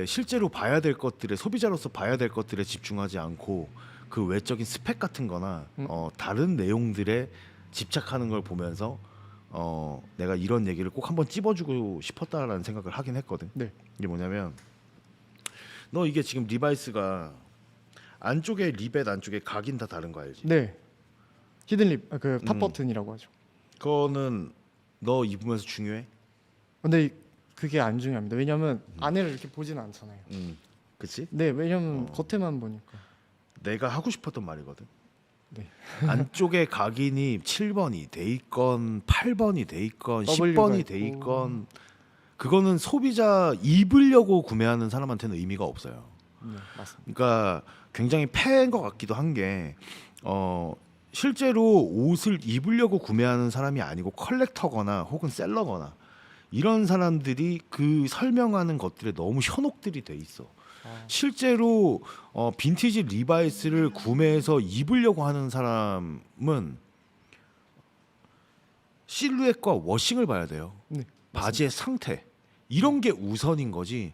실제로 봐야 될 것들에, 소비자로서 봐야 될 것들에 집중하지 않고 그 외적인 스펙 같은 거나 다른 내용들에 집착하는 걸 보면서 내가 이런 얘기를 꼭 한번 찝어주고 싶었다라는 생각을 하긴 했거든. 네. 이게 뭐냐면, 너 이게 지금 리바이스가 안쪽에 리벳 안쪽에 각인 다 다른 거 알지? 네. 히든립 그 탑 버튼이라고 하죠. 그거는 너 입으면서 중요해? 근데 그게 안 중요합니다. 왜냐면 안에를 이렇게 보지는 않잖아요. 그치? 네, 왜냐면 겉에만 보니까. 내가 하고 싶었던 말이거든. 네. 안쪽에 각인이 7번이 돼 있건 8번이 돼 있건 W가 10번이 돼 있건 그거는 소비자 입으려고 구매하는 사람한테는 의미가 없어요. 네, 맞습니다. 그러니까 굉장히 폐인 것 같기도 한 게 실제로 옷을 입으려고 구매하는 사람이 아니고 컬렉터거나 혹은 셀러거나 이런 사람들이 그 설명하는 것들에 너무 현혹들이 돼 있어. 실제로 빈티지 리바이스를 구매해서 입으려고 하는 사람은 실루엣과 워싱을 봐야 돼요. 네. 바지의 상태 이런 게 우선인 거지.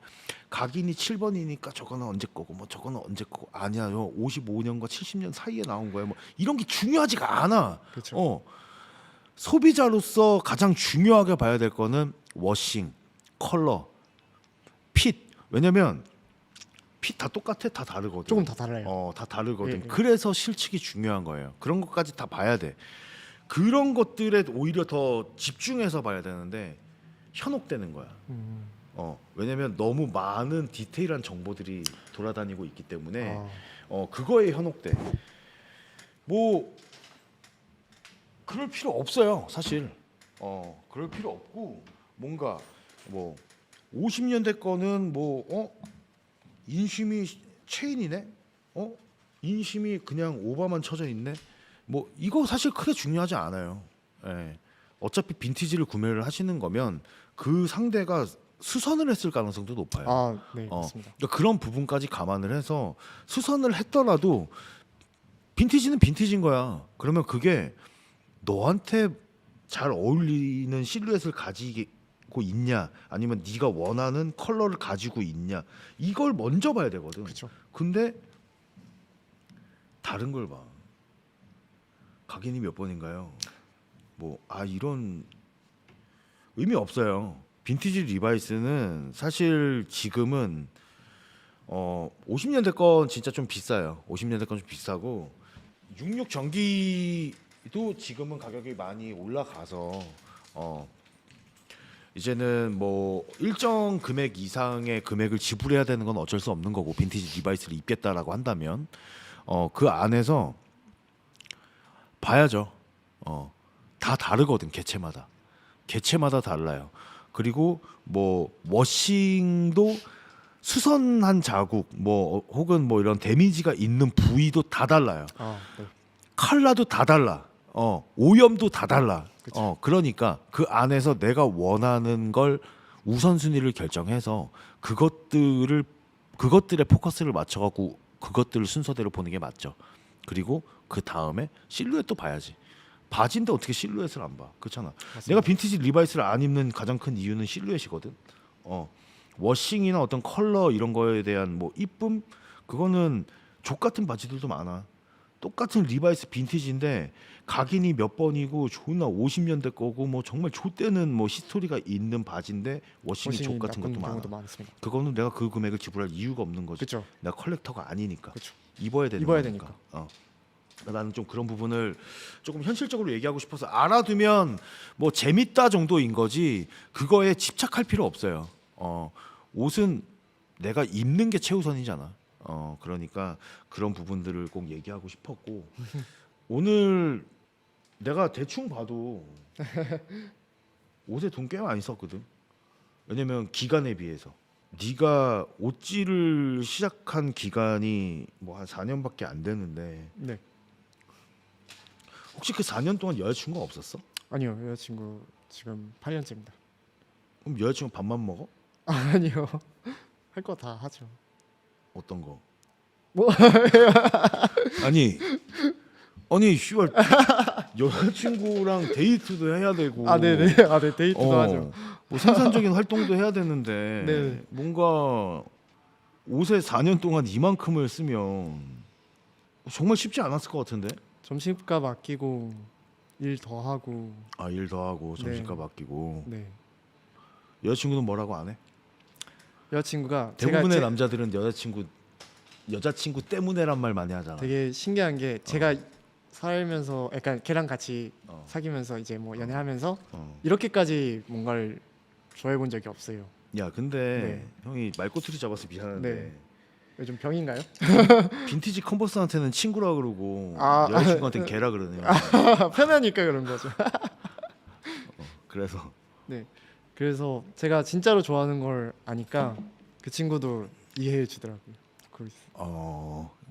각인이 7번이니까 저거는 언제 거고 뭐 저거는 언제 거고 아니야. 55년과 70년 사이에 나온 거야. 뭐 이런 게 중요하지가 않아. 그렇죠. 소비자로서 가장 중요하게 봐야 될 거는 워싱, 컬러, 핏. 왜냐면 핏 다 똑같아? 다 다르거든. 조금 다 달라요. 다 다르거든. 예. 그래서 실측이 중요한 거예요. 그런 것까지 다 봐야 돼. 그런 것들에 오히려 더 집중해서 봐야 되는데 현혹되는 거야. 왜냐면 너무 많은 디테일한 정보들이 돌아다니고 있기 때문에 그거에 현혹돼. 뭐 그럴 필요 없어요, 사실. 그럴 필요 없고 뭔가 뭐 50년대 거는 인심이 체인이네. 인심이 그냥 오바만 쳐져 있네. 뭐 이거 사실 크게 중요하지 않아요. 예. 어차피 빈티지를 구매를 하시는 거면 그 상대가 수선을 했을 가능성도 높아요. 네, 맞습니다. 그러니까 그런 부분까지 감안을 해서 수선을 했더라도 빈티지는 빈티지인 거야. 그러면 그게 너한테 잘 어울리는 실루엣을 가지고 있냐, 아니면 네가 원하는 컬러를 가지고 있냐, 이걸 먼저 봐야 되거든. 그렇죠. 근데 다른 걸 봐. 각인이 몇 번인가요? 이런 의미 없어요. 빈티지 리바이스는 사실 지금은 50년대 건 진짜 좀 비싸요. 50년대 건 좀 비싸고 66 전기도 지금은 가격이 많이 올라가서 이제는 뭐 일정 금액 이상의 금액을 지불해야 되는 건 어쩔 수 없는 거고, 빈티지 리바이스를 입겠다라고 한다면 그 안에서 봐야죠. 다 다르거든. 개체마다 달라요. 그리고 뭐 워싱도 수선한 자국 혹은 뭐 이런 데미지가 있는 부위도 다 달라요. 네. 컬러도 다 달라. 오염도 다 달라. 그러니까 그 안에서 내가 원하는 걸 우선순위를 결정해서 그것들의 포커스를 맞춰갖고 그것들을 순서대로 보는 게 맞죠. 그리고 그 다음에 실루엣도 봐야지. 바지인데 어떻게 실루엣을 안 봐? 그렇잖아. 맞습니다. 내가 빈티지 리바이스를 안 입는 가장 큰 이유는 실루엣이거든. 워싱이나 어떤 컬러 이런 거에 대한 뭐 이쁨, 그거는 족 같은 바지들도 많아. 똑같은 리바이스 빈티지인데 각인이 몇 번이고 존나 50년대 거고 뭐 정말 좆대는 뭐 히스토리가 있는 바지인데 워싱이 족 같은 것도 많아. 많습니다. 그거는 내가 그 금액을 지불할 이유가 없는 거지. 그렇죠. 내가 컬렉터가 아니니까. 그렇죠. 입어야 되니까. 나는 좀 그런 부분을 조금 현실적으로 얘기하고 싶어서 알아두면 뭐 재밌다 정도인 거지 그거에 집착할 필요 없어요. 옷은 내가 입는 게 최우선이잖아. 그러니까 그런 부분들을 꼭 얘기하고 싶었고 오늘 내가 대충 봐도 옷에 돈 꽤 많이 썼거든. 왜냐면 기간에 비해서 네가 옷질을 시작한 기간이 뭐 한 4년밖에 안 되는데 네. 혹시 그 4년 동안 여자친구가 없었어? 아니요, 여자친구 지금 8년째입니다. 그럼 여자친구 밥만 먹어? 아니요, 할 거 다 하죠. 어떤 거? 뭐? 아니 씨발 여자친구랑 데이트도 해야 되고 네네. 네, 데이트도 하죠. 뭐 생산적인 활동도 해야 되는데 네. 뭔가 옷에 4년 동안 이만큼을 쓰면 정말 쉽지 않았을 것 같은데. 점심값 아끼고 일 더 하고. 일 더 하고 점심값 네. 아끼고. 네. 여자친구는 뭐라고 안 해? 여자친구가 대부분의 남자들은 여자친구 때문에란 말 많이 하잖아. 되게 신기한 게 제가 살면서 약간 걔랑 같이 사귀면서 이제 뭐 연애하면서 이렇게까지 뭔가를 좋아해 본 적이 없어요. 야 근데 형이 말꼬투리 잡아서 미안한데 요즘 병인가요? 빈티지 컨버스한테는 친구라 그러고 여자친구한테는 개라 그러네요. 편하니까 그런 거죠. 그래서 네. 그래서 제가 진짜로 좋아하는 걸 아니까 그 친구도 이해해 주더라고요.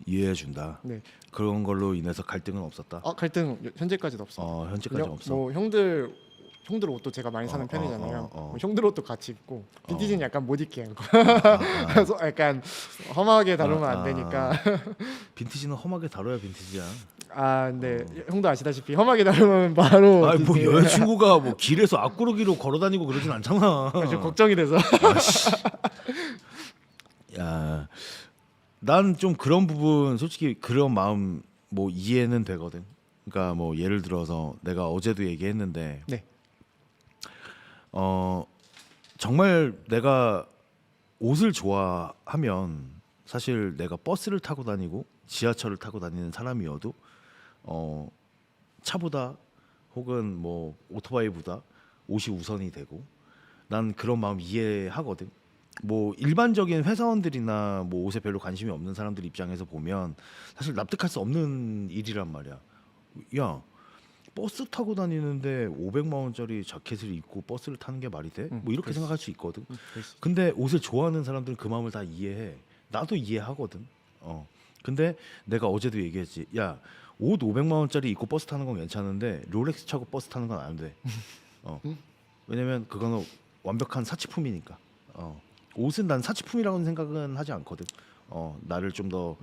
이해해 준다. 네. 그런 걸로 인해서 갈등은 없었다. 갈등 현재까지도 없어요. 현재까지 없어. 뭐 형들 옷도 제가 많이 사는 편이잖아요. 뭐 형들 옷도 같이 입고 빈티지는 약간 못 입게 하고 그래서 약간 험하게 다루면 안 되니까. 빈티지는 험하게 다뤄야 빈티지야. 네. 형도 아시다시피 험하게 다루면 바로 뭐 여자친구가 뭐 길에서 앞구르기로 걸어다니고 그러진 않잖아. 좀 걱정이 돼서. 야, 난 좀 그런 부분 솔직히 그런 마음 뭐 이해는 되거든. 그러니까 뭐 예를 들어서 내가 어제도 얘기했는데 네. 어 정말 내가 옷을 좋아하면 사실 내가 버스를 타고 다니고 지하철을 타고 다니는 사람이어도 어 차보다 혹은 뭐 오토바이보다 옷이 우선이 되고 난 그런 마음 이해하거든. 뭐 일반적인 회사원들이나 뭐 옷에 별로 관심이 없는 사람들 입장에서 보면 사실 납득할 수 없는 일이란 말이야. 야, 버스 타고 다니는데 500만 원짜리 자켓을 입고 버스를 타는 게 말이 돼? 뭐 이렇게 그럴 수- 생각할 수 있거든. 그럴 수- 근데 옷을 좋아하는 사람들은 그 마음을 다 이해해. 나도 이해하거든. 근데 내가 어제도 얘기했지. 야, 옷 500만 원짜리 입고 버스 타는 건 괜찮은데 롤렉스 차고 버스 타는 건 안 돼. 어. 왜냐면 그거는 완벽한 사치품이니까. 옷은 난 사치품이라고는 생각은 하지 않거든. 나를 좀 더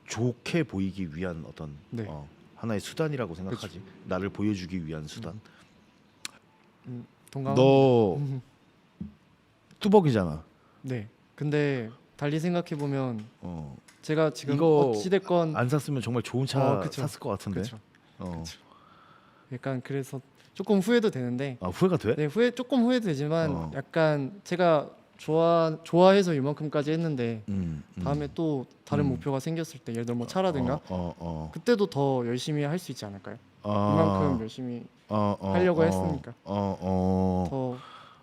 좋게 보이기 위한 어떤 네. 하나의 수단이라고 생각하지. 나를 보여주기 위한 수단. 동감합니다. 너 뚜벅이잖아. 네. 근데 달리 생각해 보면 어. 제가 지금 이거 어찌 됐건 안 샀으면 정말 좋은 차 그쵸. 샀을 것 같은데. 그렇죠. 어. 약간 그래서 조금 후회도 되는데 아, 후회가 돼? 네, 조금 후회도 되지만 어. 약간 제가 좋아해서 이만큼까지 했는데 음. 다음에 또 다른 목표가 생겼을 때 예를 들어 뭐 차라든가 그때도 더 열심히 할 수 있지 않을까요? 이만큼 열심히 하려고 했으니까 더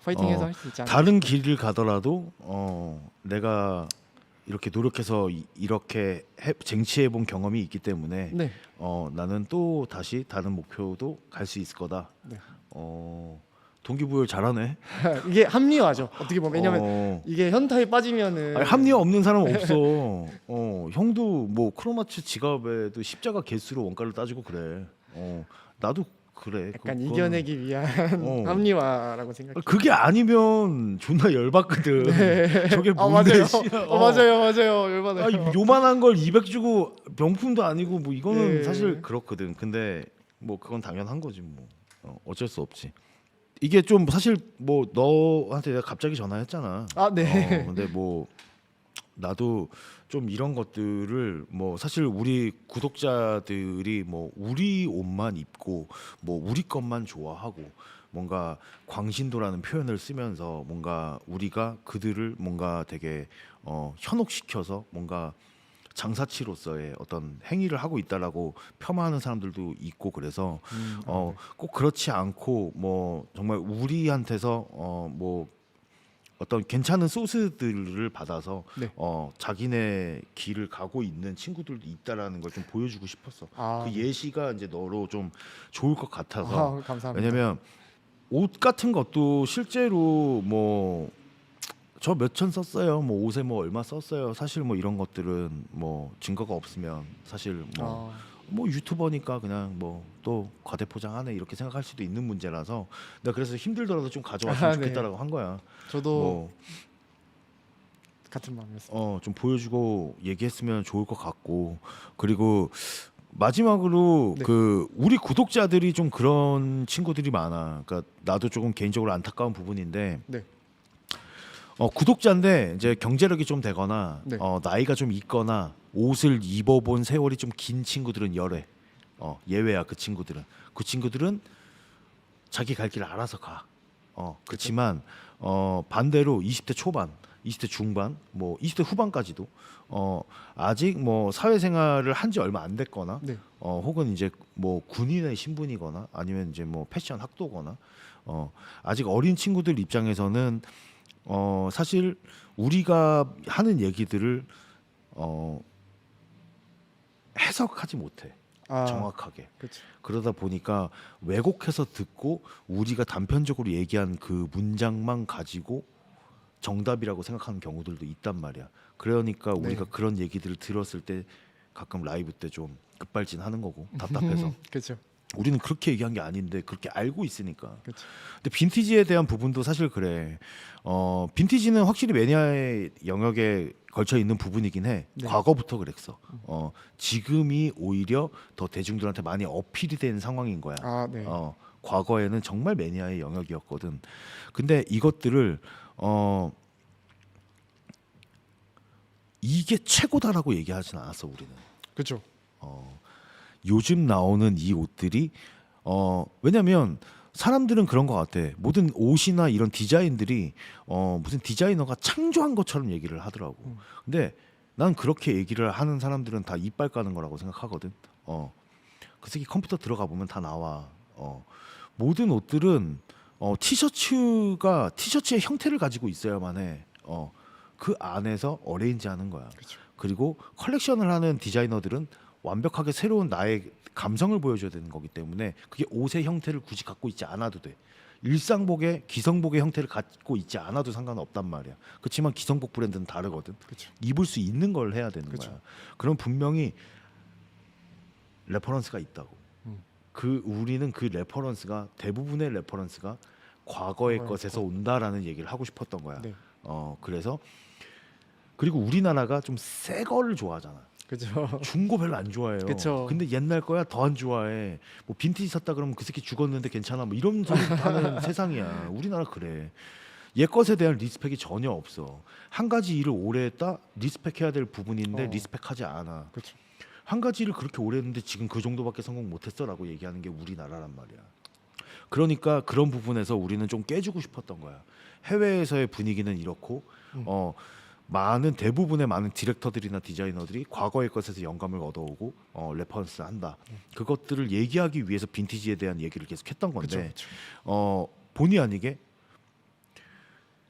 파이팅해서 할 수 있지 않을까? 다른 길을 가더라도 내가 이렇게 노력해서 이렇게 쟁취해 본 경험이 있기 때문에 네. 나는 또 다시 다른 목표도 갈 수 있을 거다. 네. 동기부여 잘하네. 이게 합리화죠. 어떻게 보면 왜냐면 어. 이게 현타에 빠지면은 아니, 합리화 없는 사람은 없어. 형도 뭐 크로마츠 지갑에도 십자가 개수로 원가를 따지고 그래. 나도 그래. 약간 그거는- 이겨내기 위한 어. 합리화라고 생각해요. 그게 아니면 존나 열받거든. 저게 뭔데? 맞아요. 씨. 맞아요. 열받아요. 아, 요만한 걸 200 주고 명품도 아니고 뭐 이거는 네. 사실 그렇거든. 근데 뭐 그건 당연한 거지 뭐. 어쩔 수 없지. 이게 좀 사실 뭐 너한테 내가 갑자기 전화했잖아. 아, 네. 근데 뭐 나도 좀 이런 것들을 뭐 사실 우리 구독자들이 뭐 우리 옷만 입고 뭐 우리 것만 좋아하고 뭔가 광신도라는 표현을 쓰면서 뭔가 우리가 그들을 뭔가 되게 현혹시켜서 뭔가 장사치로서의 어떤 행위를 하고 있다라고 폄하하는 사람들도 있고 그래서 꼭 그렇지 않고 뭐 정말 우리한테서 뭐 어떤 괜찮은 소스들을 받아서 네. 자기네 길을 가고 있는 친구들도 있다라는 걸 좀 보여주고 싶었어. 아, 그 예시가 이제 너로 좀 좋을 것 같아서. 감사합니다. 왜냐면 옷 같은 것도 실제로 뭐 저 몇천 썼어요. 뭐 옷에 뭐 얼마 썼어요. 사실 뭐 이런 것들은 뭐 증거가 없으면 사실 뭐 유튜버니까 그냥 뭐 또 과대포장하네 이렇게 생각할 수도 있는 문제라서 내가 그래서 힘들더라도 좀 가져왔으면 네. 좋겠다라고 한 거야. 저도 뭐 같은 마음이었어요. 좀 보여주고 얘기했으면 좋을 것 같고 그리고 마지막으로 네. 그 우리 구독자들이 좀 그런 친구들이 많아. 그러니까 나도 조금 개인적으로 안타까운 부분인데 네. 구독자인데 이제 경제력이 좀 되거나 네. 나이가 좀 있거나 옷을 입어본 세월이 좀 긴 친구들은 열애. 예외야 그 친구들은 자기 갈 길 알아서 가. 그렇지만 반대로 20대 초반, 20대 중반, 뭐 20대 후반까지도 아직 뭐 사회생활을 한 지 얼마 안 됐거나 네. 혹은 이제 뭐 군인의 신분이거나 아니면 이제 뭐 패션 학도거나 아직 어린 친구들 입장에서는 사실 우리가 하는 얘기들을 해석하지 못해. 정확하게. 그렇죠. 그러다 보니까 왜곡해서 듣고 우리가 단편적으로 얘기한 그 문장만 가지고 정답이라고 생각하는 경우들도 있단 말이야. 그러니까 우리가 그런 얘기들을 들었을 때 가끔 라이브 때 좀 급발진하는 거고 답답해서. 그렇죠. 우리는 그렇게 얘기한 게 아닌데 그렇게 알고 있으니까. 그렇죠. 근데 빈티지에 대한 부분도 사실 그래. 빈티지는 확실히 매니아의 영역에 걸쳐 있는 부분이긴 해. 네. 과거부터 그랬어. 지금이 오히려 더 대중들한테 많이 어필이 된 상황인 거야. 네. 과거에는 정말 매니아의 영역이었거든. 근데 이것들을 이게 최고다라고 얘기하진 않았어 우리는. 그렇죠. 요즘 나오는 이 옷들이 왜냐면 사람들은 그런 것 같아. 모든 옷이나 이런 디자인들이 무슨 디자이너가 창조한 것처럼 얘기를 하더라고. 근데 난 그렇게 얘기를 하는 사람들은 다 이빨 까는 거라고 생각하거든. 그 새끼 컴퓨터 들어가 보면 다 나와. 모든 옷들은 티셔츠의 형태를 가지고 있어야만 해. 그 안에서 어레인지하는 거야. 그쵸. 그리고 컬렉션을 하는 디자이너들은 완벽하게 새로운 나의 감성을 보여줘야 되는 거기 때문에 그게 옷의 형태를 굳이 갖고 있지 않아도 돼. 일상복의 기성복의 형태를 갖고 있지 않아도 상관없단 말이야. 그렇지만 기성복 브랜드는 다르거든. 그쵸. 입을 수 있는 걸 해야 되는 그쵸. 거야. 그럼 분명히 레퍼런스가 있다고. 우리는 그 레퍼런스가 대부분의 레퍼런스가 과거의 과거의 것에서 온다라는 얘기를 하고 싶었던 거야. 네. 그래서 그리고 우리나라가 좀 새 거를 좋아하잖아. 그죠. 중고 별로 안 좋아해요. 그쵸. 근데 옛날 거야 더 안 좋아해. 뭐 빈티지 샀다 그러면 그 새끼 죽었는데 괜찮아. 뭐 이런 소리 하는 세상이야. 우리나라 그래. 옛 것에 대한 리스펙이 전혀 없어. 한 가지 일을 오래 했다 리스펙해야 될 부분인데 리스펙하지 않아. 그렇죠. 한 가지 일을 그렇게 오래 했는데 지금 그 정도밖에 성공 못했어라고 얘기하는 게 우리나라란 말이야. 그러니까 그런 부분에서 우리는 좀 깨주고 싶었던 거야. 해외에서의 분위기는 이렇고 대부분의 많은 디렉터들이나 디자이너들이 과거의 것에서 영감을 얻어오고 레퍼런스 한다. 그것들을 얘기하기 위해서 빈티지에 대한 얘기를 계속 했던 건데 그쵸. 본의 아니게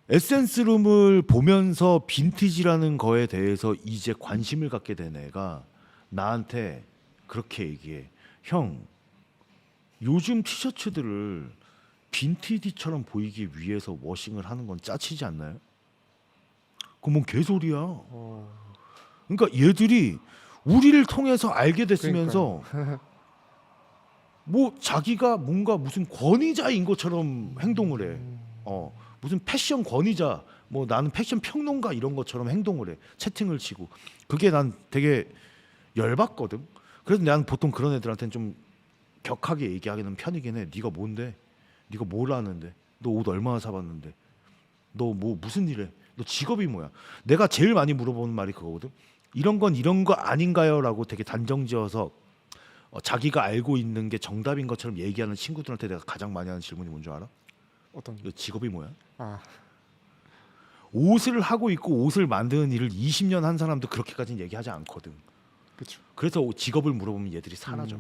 에센스룸을 보면서 빈티지라는 거에 대해서 이제 관심을 갖게 된 애가 나한테 그렇게 얘기해. 형, 요즘 티셔츠들을 빈티지처럼 보이기 위해서 워싱을 하는 건 짜치지 않나요? 그건 뭔 개소리야. 그러니까 얘들이 우리를 통해서 알게 됐으면서 뭐 자기가 뭔가 무슨 권위자인 것처럼 행동을 해. 무슨 패션 권위자, 뭐 나는 패션 평론가 이런 것처럼 행동을 해. 채팅을 치고. 그게 난 되게 열받거든. 그래서 난 보통 그런 애들한테는 좀 격하게 얘기하기는 편이긴 해. 네가 뭔데? 네가 뭘 아는데? 너 옷 얼마나 사봤는데? 너 뭐 무슨 일해? 너 직업이 뭐야? 내가 제일 많이 물어보는 말이 그거거든. 이런 건 이런 거 아닌가요?라고 되게 단정지어서 자기가 알고 있는 게 정답인 것처럼 얘기하는 친구들한테 내가 가장 많이 하는 질문이 뭔 줄 알아? 어떤? 너 직업이 뭐야? 아, 옷을 하고 있고 옷을 만드는 일을 20년 한 사람도 그렇게까지는 얘기하지 않거든. 그렇죠. 그래서 직업을 물어보면 얘들이 사라져.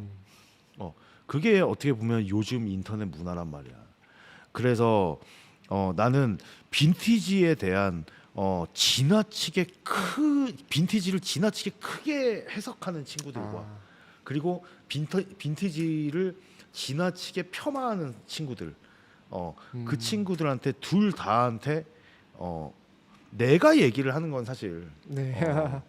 그게 어떻게 보면 요즘 인터넷 문화란 말이야. 그래서 나는 빈티지에 대한 빈티지를 지나치게 크게 해석하는 친구들과 그리고 빈티지를 지나치게 폄하하는 친구들, 그 친구들한테 둘 다한테 내가 얘기를 하는 건 사실 네.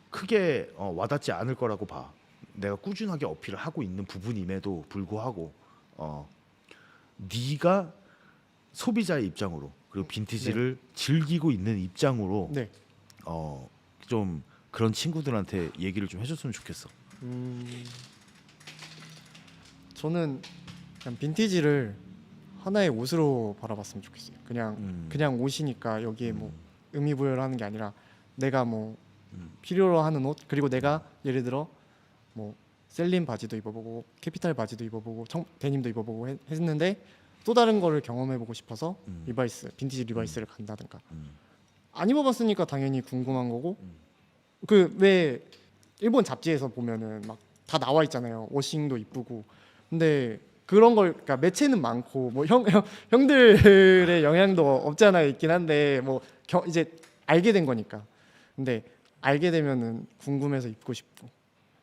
크게 와닿지 않을 거라고 봐. 내가 꾸준하게 어필을 하고 있는 부분임에도 불구하고 네가 소비자의 입장으로 그리고 빈티지를 즐기고 있는 입장으로 네. 좀 그런 친구들한테 얘기를 좀 해줬으면 좋겠어. 저는 그냥 빈티지를 하나의 옷으로 바라봤으면 좋겠어요. 그냥 옷이니까 여기에 뭐 의미 부여를 하는 게 아니라 내가 뭐 필요로 하는 옷, 그리고 내가 예를 들어 뭐 셀린 바지도 입어보고 캐피탈 바지도 입어보고 데님도 입어보고 했는데 또 다른 거를 경험해보고 싶어서 빈티지 리바이스를 간다든가. 안 입어봤으니까 당연히 궁금한 거고. 그 왜 일본 잡지에서 보면은 막 다 나와 있잖아요. 워싱도 이쁘고. 근데 그런 걸, 그러니까 매체는 많고 뭐 형들의 영향도 없잖아요. 있긴 한데 뭐 이제 알게 된 거니까. 근데 알게 되면은 궁금해서 입고 싶고.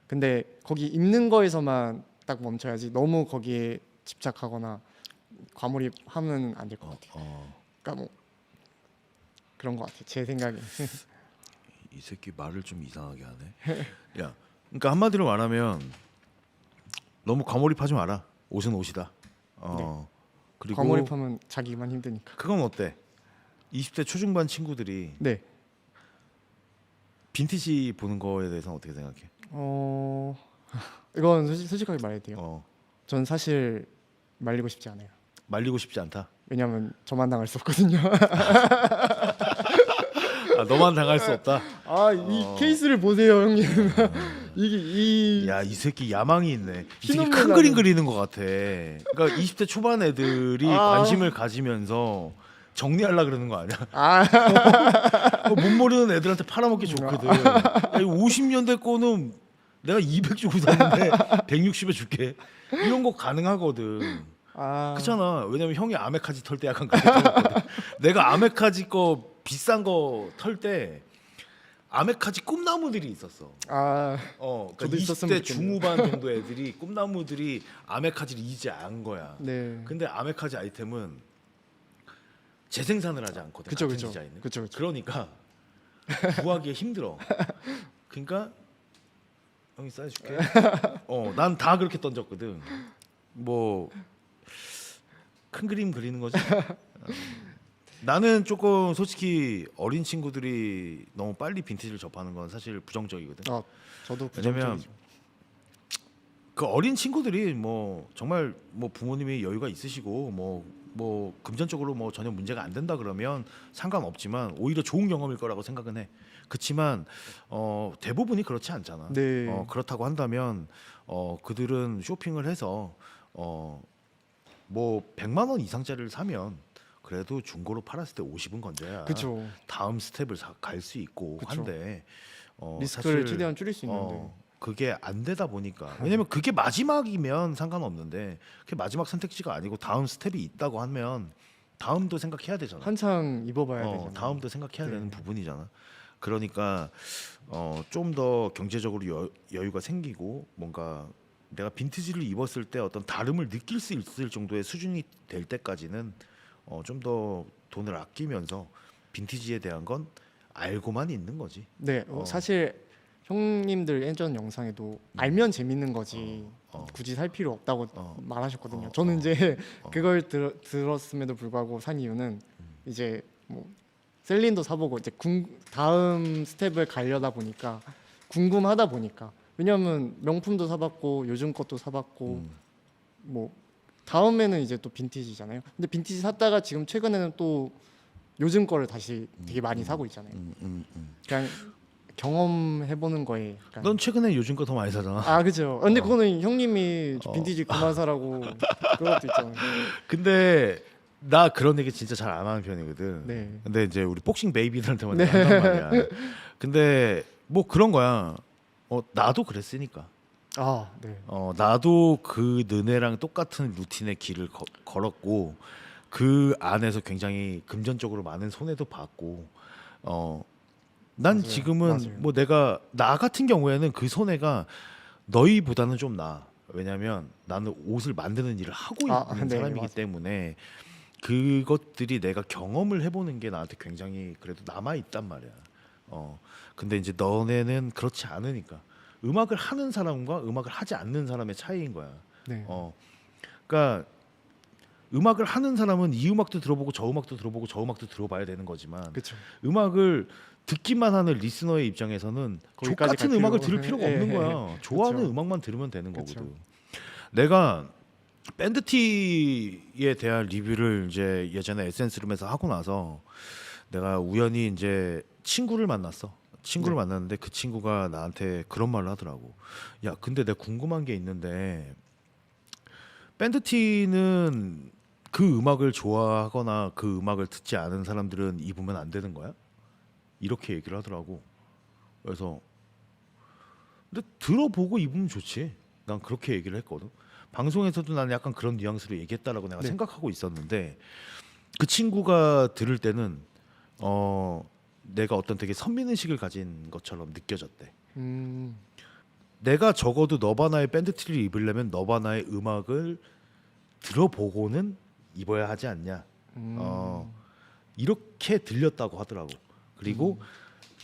근데 거기 입는 거에서만 딱 멈춰야지 너무 거기에 집착하거나 과몰입하면 안 될 것 같아요. 그러니까 뭐 그런 것 같아요. 제 생각에. 이 새끼 말을 좀 이상하게 하네. 야, 그러니까 한마디로 말하면 너무 과몰입하지 마라. 옷은 옷이다. 그리고 과몰입하면 자기만 힘드니까. 그건 어때? 20대 초중반 친구들이 네. 빈티지 보는 거에 대해서는 어떻게 생각해? 이건 솔직하게 말해야 돼요. 전 사실 말리고 싶지 않아요. 말리고 싶지 않다. 왜냐하면 저만 당할 수 없거든요. 아, 너만 당할 수 없다. 이 케이스를 보세요, 형님. 이게 이 야, 이 새끼 야망이 있네. 이 새끼 신혼물 큰 나는- 그림 그리는 것 같아. 그러니까 20대 초반 애들이 관심을 가지면서 정리하려 그러는 거 아니야? 못 모르는 애들한테 팔아먹기 좋거든. 야, 이거 50년대 거는 내가 200 주고 샀는데 160에 줄게. 이런 거 가능하거든. 그렇잖아. 왜냐면 형이 아메카지 털 때 약간 그렇게 털었거든. 내가 아메카지 거 비싼 거 털 때 아메카지 꿈나무들이 있었어. 그러니까 저도 있었으면 20대 좋겠네요. 중후반 정도 애들이 꿈나무들이 아메카지를 이제 안 거야. 네. 근데 아메카지 아이템은 재생산을 하지 않거든. 그쵸, 같은 그쵸. 디자인은. 그쵸. 그러니까 구하기 힘들어. 그러니까 형이 싸줄게. 난 다 그렇게 던졌거든. 뭐 큰 그림 그리는 거지. 나는 조금 솔직히 어린 친구들이 너무 빨리 빈티지를 접하는 건 사실 부정적이거든. 저도 왜냐면 부정적이죠. 그 어린 친구들이 뭐 정말 뭐 부모님이 여유가 있으시고 뭐 금전적으로 뭐 전혀 문제가 안 된다 그러면 상관없지만 오히려 좋은 경험일 거라고 생각은 해. 그렇지만 대부분이 그렇지 않잖아. 네. 그렇다고 한다면 그들은 쇼핑을 해서 뭐 100만 원 이상짜리를 사면 그래도 중고로 팔았을 때 50은 건져야 그쵸. 다음 스텝을 갈 수 있고 그쵸. 한데 리스크를 사실, 최대한 줄일 수 있는데. 그게 안 되다 보니까 왜냐면 그게 마지막이면 상관없는데 그게 마지막 선택지가 아니고 다음 스텝이 있다고 하면 다음도 생각해야 되잖아. 한창 입어봐야 되잖아요. 다음도 생각해야 네. 되는 부분이잖아. 그러니까 좀 더 경제적으로 여유가 생기고 뭔가 내가 빈티지를 입었을 때 어떤 다름을 느낄 수 있을 정도의 수준이 될 때까지는 좀 더 돈을 아끼면서 빈티지에 대한 건 알고만 있는 거지. 네, 사실 형님들 예전 영상에도 알면 재밌는 거지 굳이 살 필요 없다고 말하셨거든요. 저는 이제 그걸 들었음에도 불구하고 산 이유는 이제 뭐 셀린도 사보고 이제 다음 스텝을 가려다 보니까 궁금하다 보니까 왜냐하면 명품도 사봤고 요즘 것도 사봤고 뭐 다음에는 이제 또 빈티지잖아요. 근데 빈티지 샀다가 지금 최근에는 또 요즘 거를 다시 되게 많이 사고 있잖아요. 그냥 경험해보는 거에 약간. 넌 최근에 요즘 거 더 많이 사잖아. 그죠. 근데 그거는 형님이 빈티지 그만 사라고 그런 것도 있잖아요. 근데 나 그런 얘기 진짜 잘 안 하는 편이거든. 네. 근데 이제 우리 복싱 베이비들한테만 한단 말이야. 근데 뭐 그런 거야. 나도 그랬으니까. 네. 나도 그 너네랑 똑같은 루틴의 길을 걸었고 그 안에서 굉장히 금전적으로 많은 손해도 봤고 난 맞아요. 지금은 맞아요. 뭐 내가 나 같은 경우에는 그 손해가 너희보다는 좀 나아. 왜냐면 나는 옷을 만드는 일을 하고 있는 네, 사람이기 맞아요. 때문에 그것들이 내가 경험을 해보는 게 나한테 굉장히 그래도 남아 있단 말이야. 근데 이제 너네는 그렇지 않으니까 음악을 하는 사람과 음악을 하지 않는 사람의 차이인 거야. 네. 그러니까 음악을 하는 사람은 이 음악도 들어보고 저 음악도 들어보고 저 음악도 들어봐야 되는 거지만 그렇죠. 음악을 듣기만 하는 리스너의 입장에서는 족 거기까지 같은 갈 음악을 필요- 들을 필요가 예, 없는 예, 거야. 좋아하는 그쵸. 음악만 들으면 되는 그쵸. 거거든. 내가 밴드티에 대한 리뷰를 이제 예전에 에센스룸에서 하고 나서 내가 우연히 이제 친구를 만났어. 친구를 네. 만났는데 그 친구가 나한테 그런 말을 하더라고. 야, 근데 내가 궁금한 게 있는데 밴드티는 그 음악을 좋아하거나 그 음악을 듣지 않은 사람들은 입으면 안 되는 거야? 이렇게 얘기를 하더라고. 그래서 근데 들어보고 입으면 좋지. 난 그렇게 얘기를 했거든. 방송에서도 나는 약간 그런 뉘앙스로 얘기했다라고 내가 네. 생각하고 있었는데 그 친구가 들을 때는 내가 어떤 되게 선민의식을 가진 것처럼 느껴졌대. 내가 적어도 너바나의 밴드티를 입으려면 너바나의 음악을 들어보고는 입어야 하지 않냐. 이렇게 들렸다고 하더라고. 그리고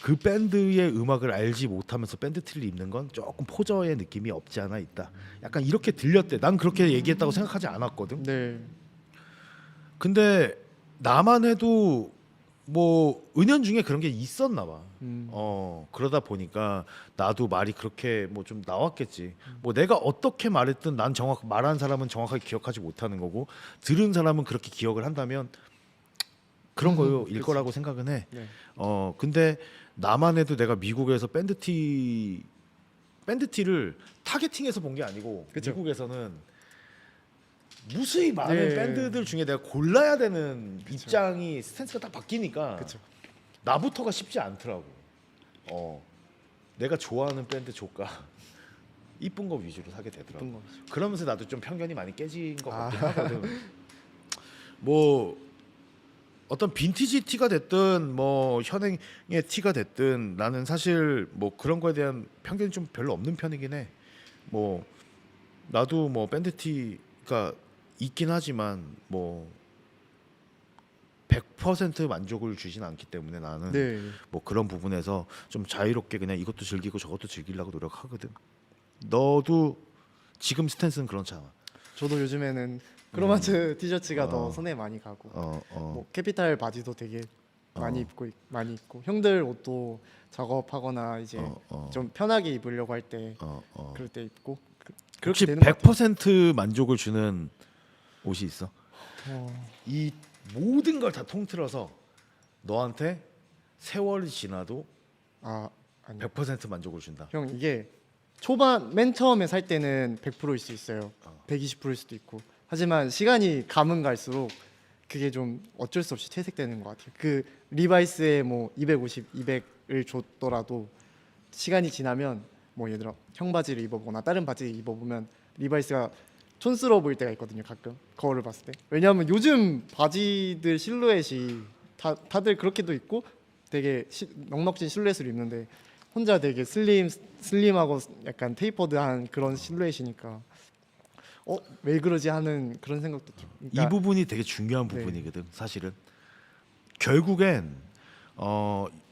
그 밴드의 음악을 알지 못하면서 밴드티를 입는 건 조금 포저의 느낌이 없지 않아 있다. 약간 이렇게 들렸대. 난 그렇게 얘기했다고 생각하지 않았거든. 네. 근데 나만 해도 뭐 은연중에 그런 게 있었나 봐. 그러다 보니까 나도 말이 그렇게 뭐 좀 나왔겠지. 뭐 내가 어떻게 말했든 난 말한 사람은 정확하게 기억하지 못하는 거고 들은 사람은 그렇게 기억을 한다면 그런 거일 그치. 거라고 생각은 해. 네. 근데 나만 해도 내가 미국에서 밴드티를 타겟팅해서 본 게 아니고 그쵸. 미국에서는 무수히 많은 네. 밴드들 중에 내가 골라야 되는 그쵸. 입장이 스탠스가 딱 바뀌니까 그렇죠. 나부터가 쉽지 않더라고. 내가 좋아하는 밴드 조카 이쁜 거 위주로 사게 되더라고. 이쁜 거. 그러면서 나도 좀 편견이 많이 깨진 것 아. 같긴 하거든. 뭐 어떤 빈티지 티가 됐든 뭐 현행의 티가 됐든 나는 사실 뭐 그런 거에 대한 편견이 좀 별로 없는 편이긴 해. 뭐 나도 뭐 밴드 티가 있긴 하지만 뭐 100% 만족을 주진 않기 때문에 나는 네. 뭐 그런 부분에서 좀 자유롭게 그냥 이것도 즐기고 저것도 즐기려고 노력하거든. 너도 지금 스탠스는 그렇잖아. 저도 요즘에는 크로마츠 티셔츠가 더 어. 손에 많이 가고 뭐 뭐 캐피탈 바지도 되게 많이 입고 형들 옷도 작업하거나 이제 좀 편하게 입으려고 할 때 그럴 때 입고 그렇게 혹시 되는 것 같아요. 100% 만족을 주는 옷이 있어? 이 모든 걸 다 통틀어서 너한테 세월이 지나도 아 아니 100% 만족을 준다. 형 이게 초반 맨 처음에 살 때는 100%일 수 있어요. 120%일 수도 있고. 하지만 시간이 가면 갈수록 그게 좀 어쩔 수 없이 퇴색되는 것 같아요. 그 리바이스에 뭐 250, 200을 줬더라도 시간이 지나면 뭐 예를 들어 청바지를 입어보거나 다른 바지를 입어보면 리바이스가 촌스러워 보일 때가 있거든요. 가끔 거울을 봤을 때. 왜냐하면 요즘 바지들 실루엣이 다들 그렇게도 있고 되게 넉넉진 실루엣을 입는데 혼자 되게 슬림하고 약간 테이퍼드한 그런 실루엣이니까 왜 그러지 하는 그런 생각도 좀. 이 부분이 되게 중요한 네. 부분이거든. 사실은 결국엔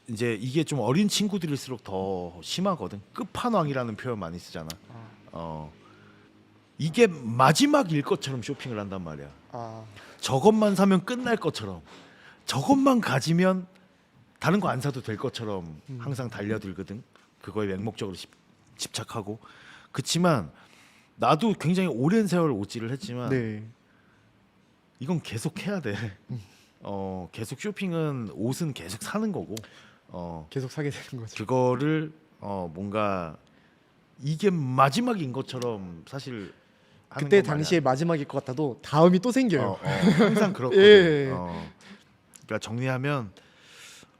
이제 이게 좀 어린 친구들일수록 더 심하거든. 끝판왕이라는 표현 많이 쓰잖아. 이게 마지막일 것처럼 쇼핑을 한단 말이야. 저것만 사면 끝날 것처럼, 저것만 가지면 다른 거 안 사도 될 것처럼 항상 달려들거든. 그거에 맹목적으로 집착하고. 그치만 나도 굉장히 오랜 세월 옷질을 했지만 네. 이건 계속 해야 돼. 계속 쇼핑은 옷은 계속 사는 거고. 계속 사게 되는 거죠. 그거를 뭔가 이게 마지막인 것처럼 사실 하는 그때 건 많이 당시에 마지막일 것 같아도 다음이 또 생겨요. 항상 그렇거든. 예. 그러니까 정리하면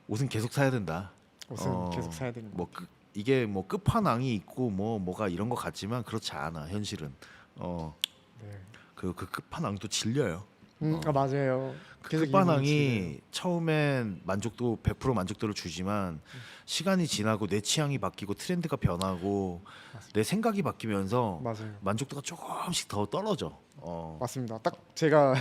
옷은 계속 사야 된다. 옷은 계속 사야 되는 거. 뭐 이게 뭐 끝판왕이 있고 뭐가 이런 것 같지만 그렇지 않아. 현실은 네. 그 끝판왕도 질려요. 맞아요. 그 계속 끝판왕이 처음엔 만족도 100% 만족도를 주지만 시간이 지나고 내 취향이 바뀌고 트렌드가 변하고 내 생각이 바뀌면서 맞아요. 만족도가 조금씩 더 떨어져. 맞습니다. 딱 제가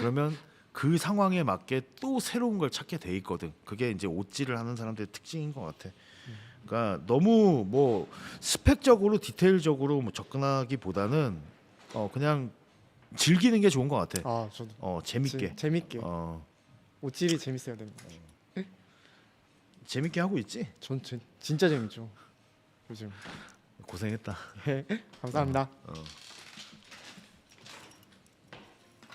그러면 그 상황에 맞게 또 새로운 걸 찾게 돼 있거든. 그게 이제 옷질을 하는 사람들의 특징인 것 같아. 그러니까 너무 뭐 스펙적으로 디테일적으로 뭐 접근하기보다는 그냥 즐기는 게 좋은 것 같아. 저도 재밌게. 재밌게 옷질이 재밌어야 되는 거 같아요. 재밌게 하고 있지. 전 진짜 재밌죠. 요즘. 고생했다. 감사합니다.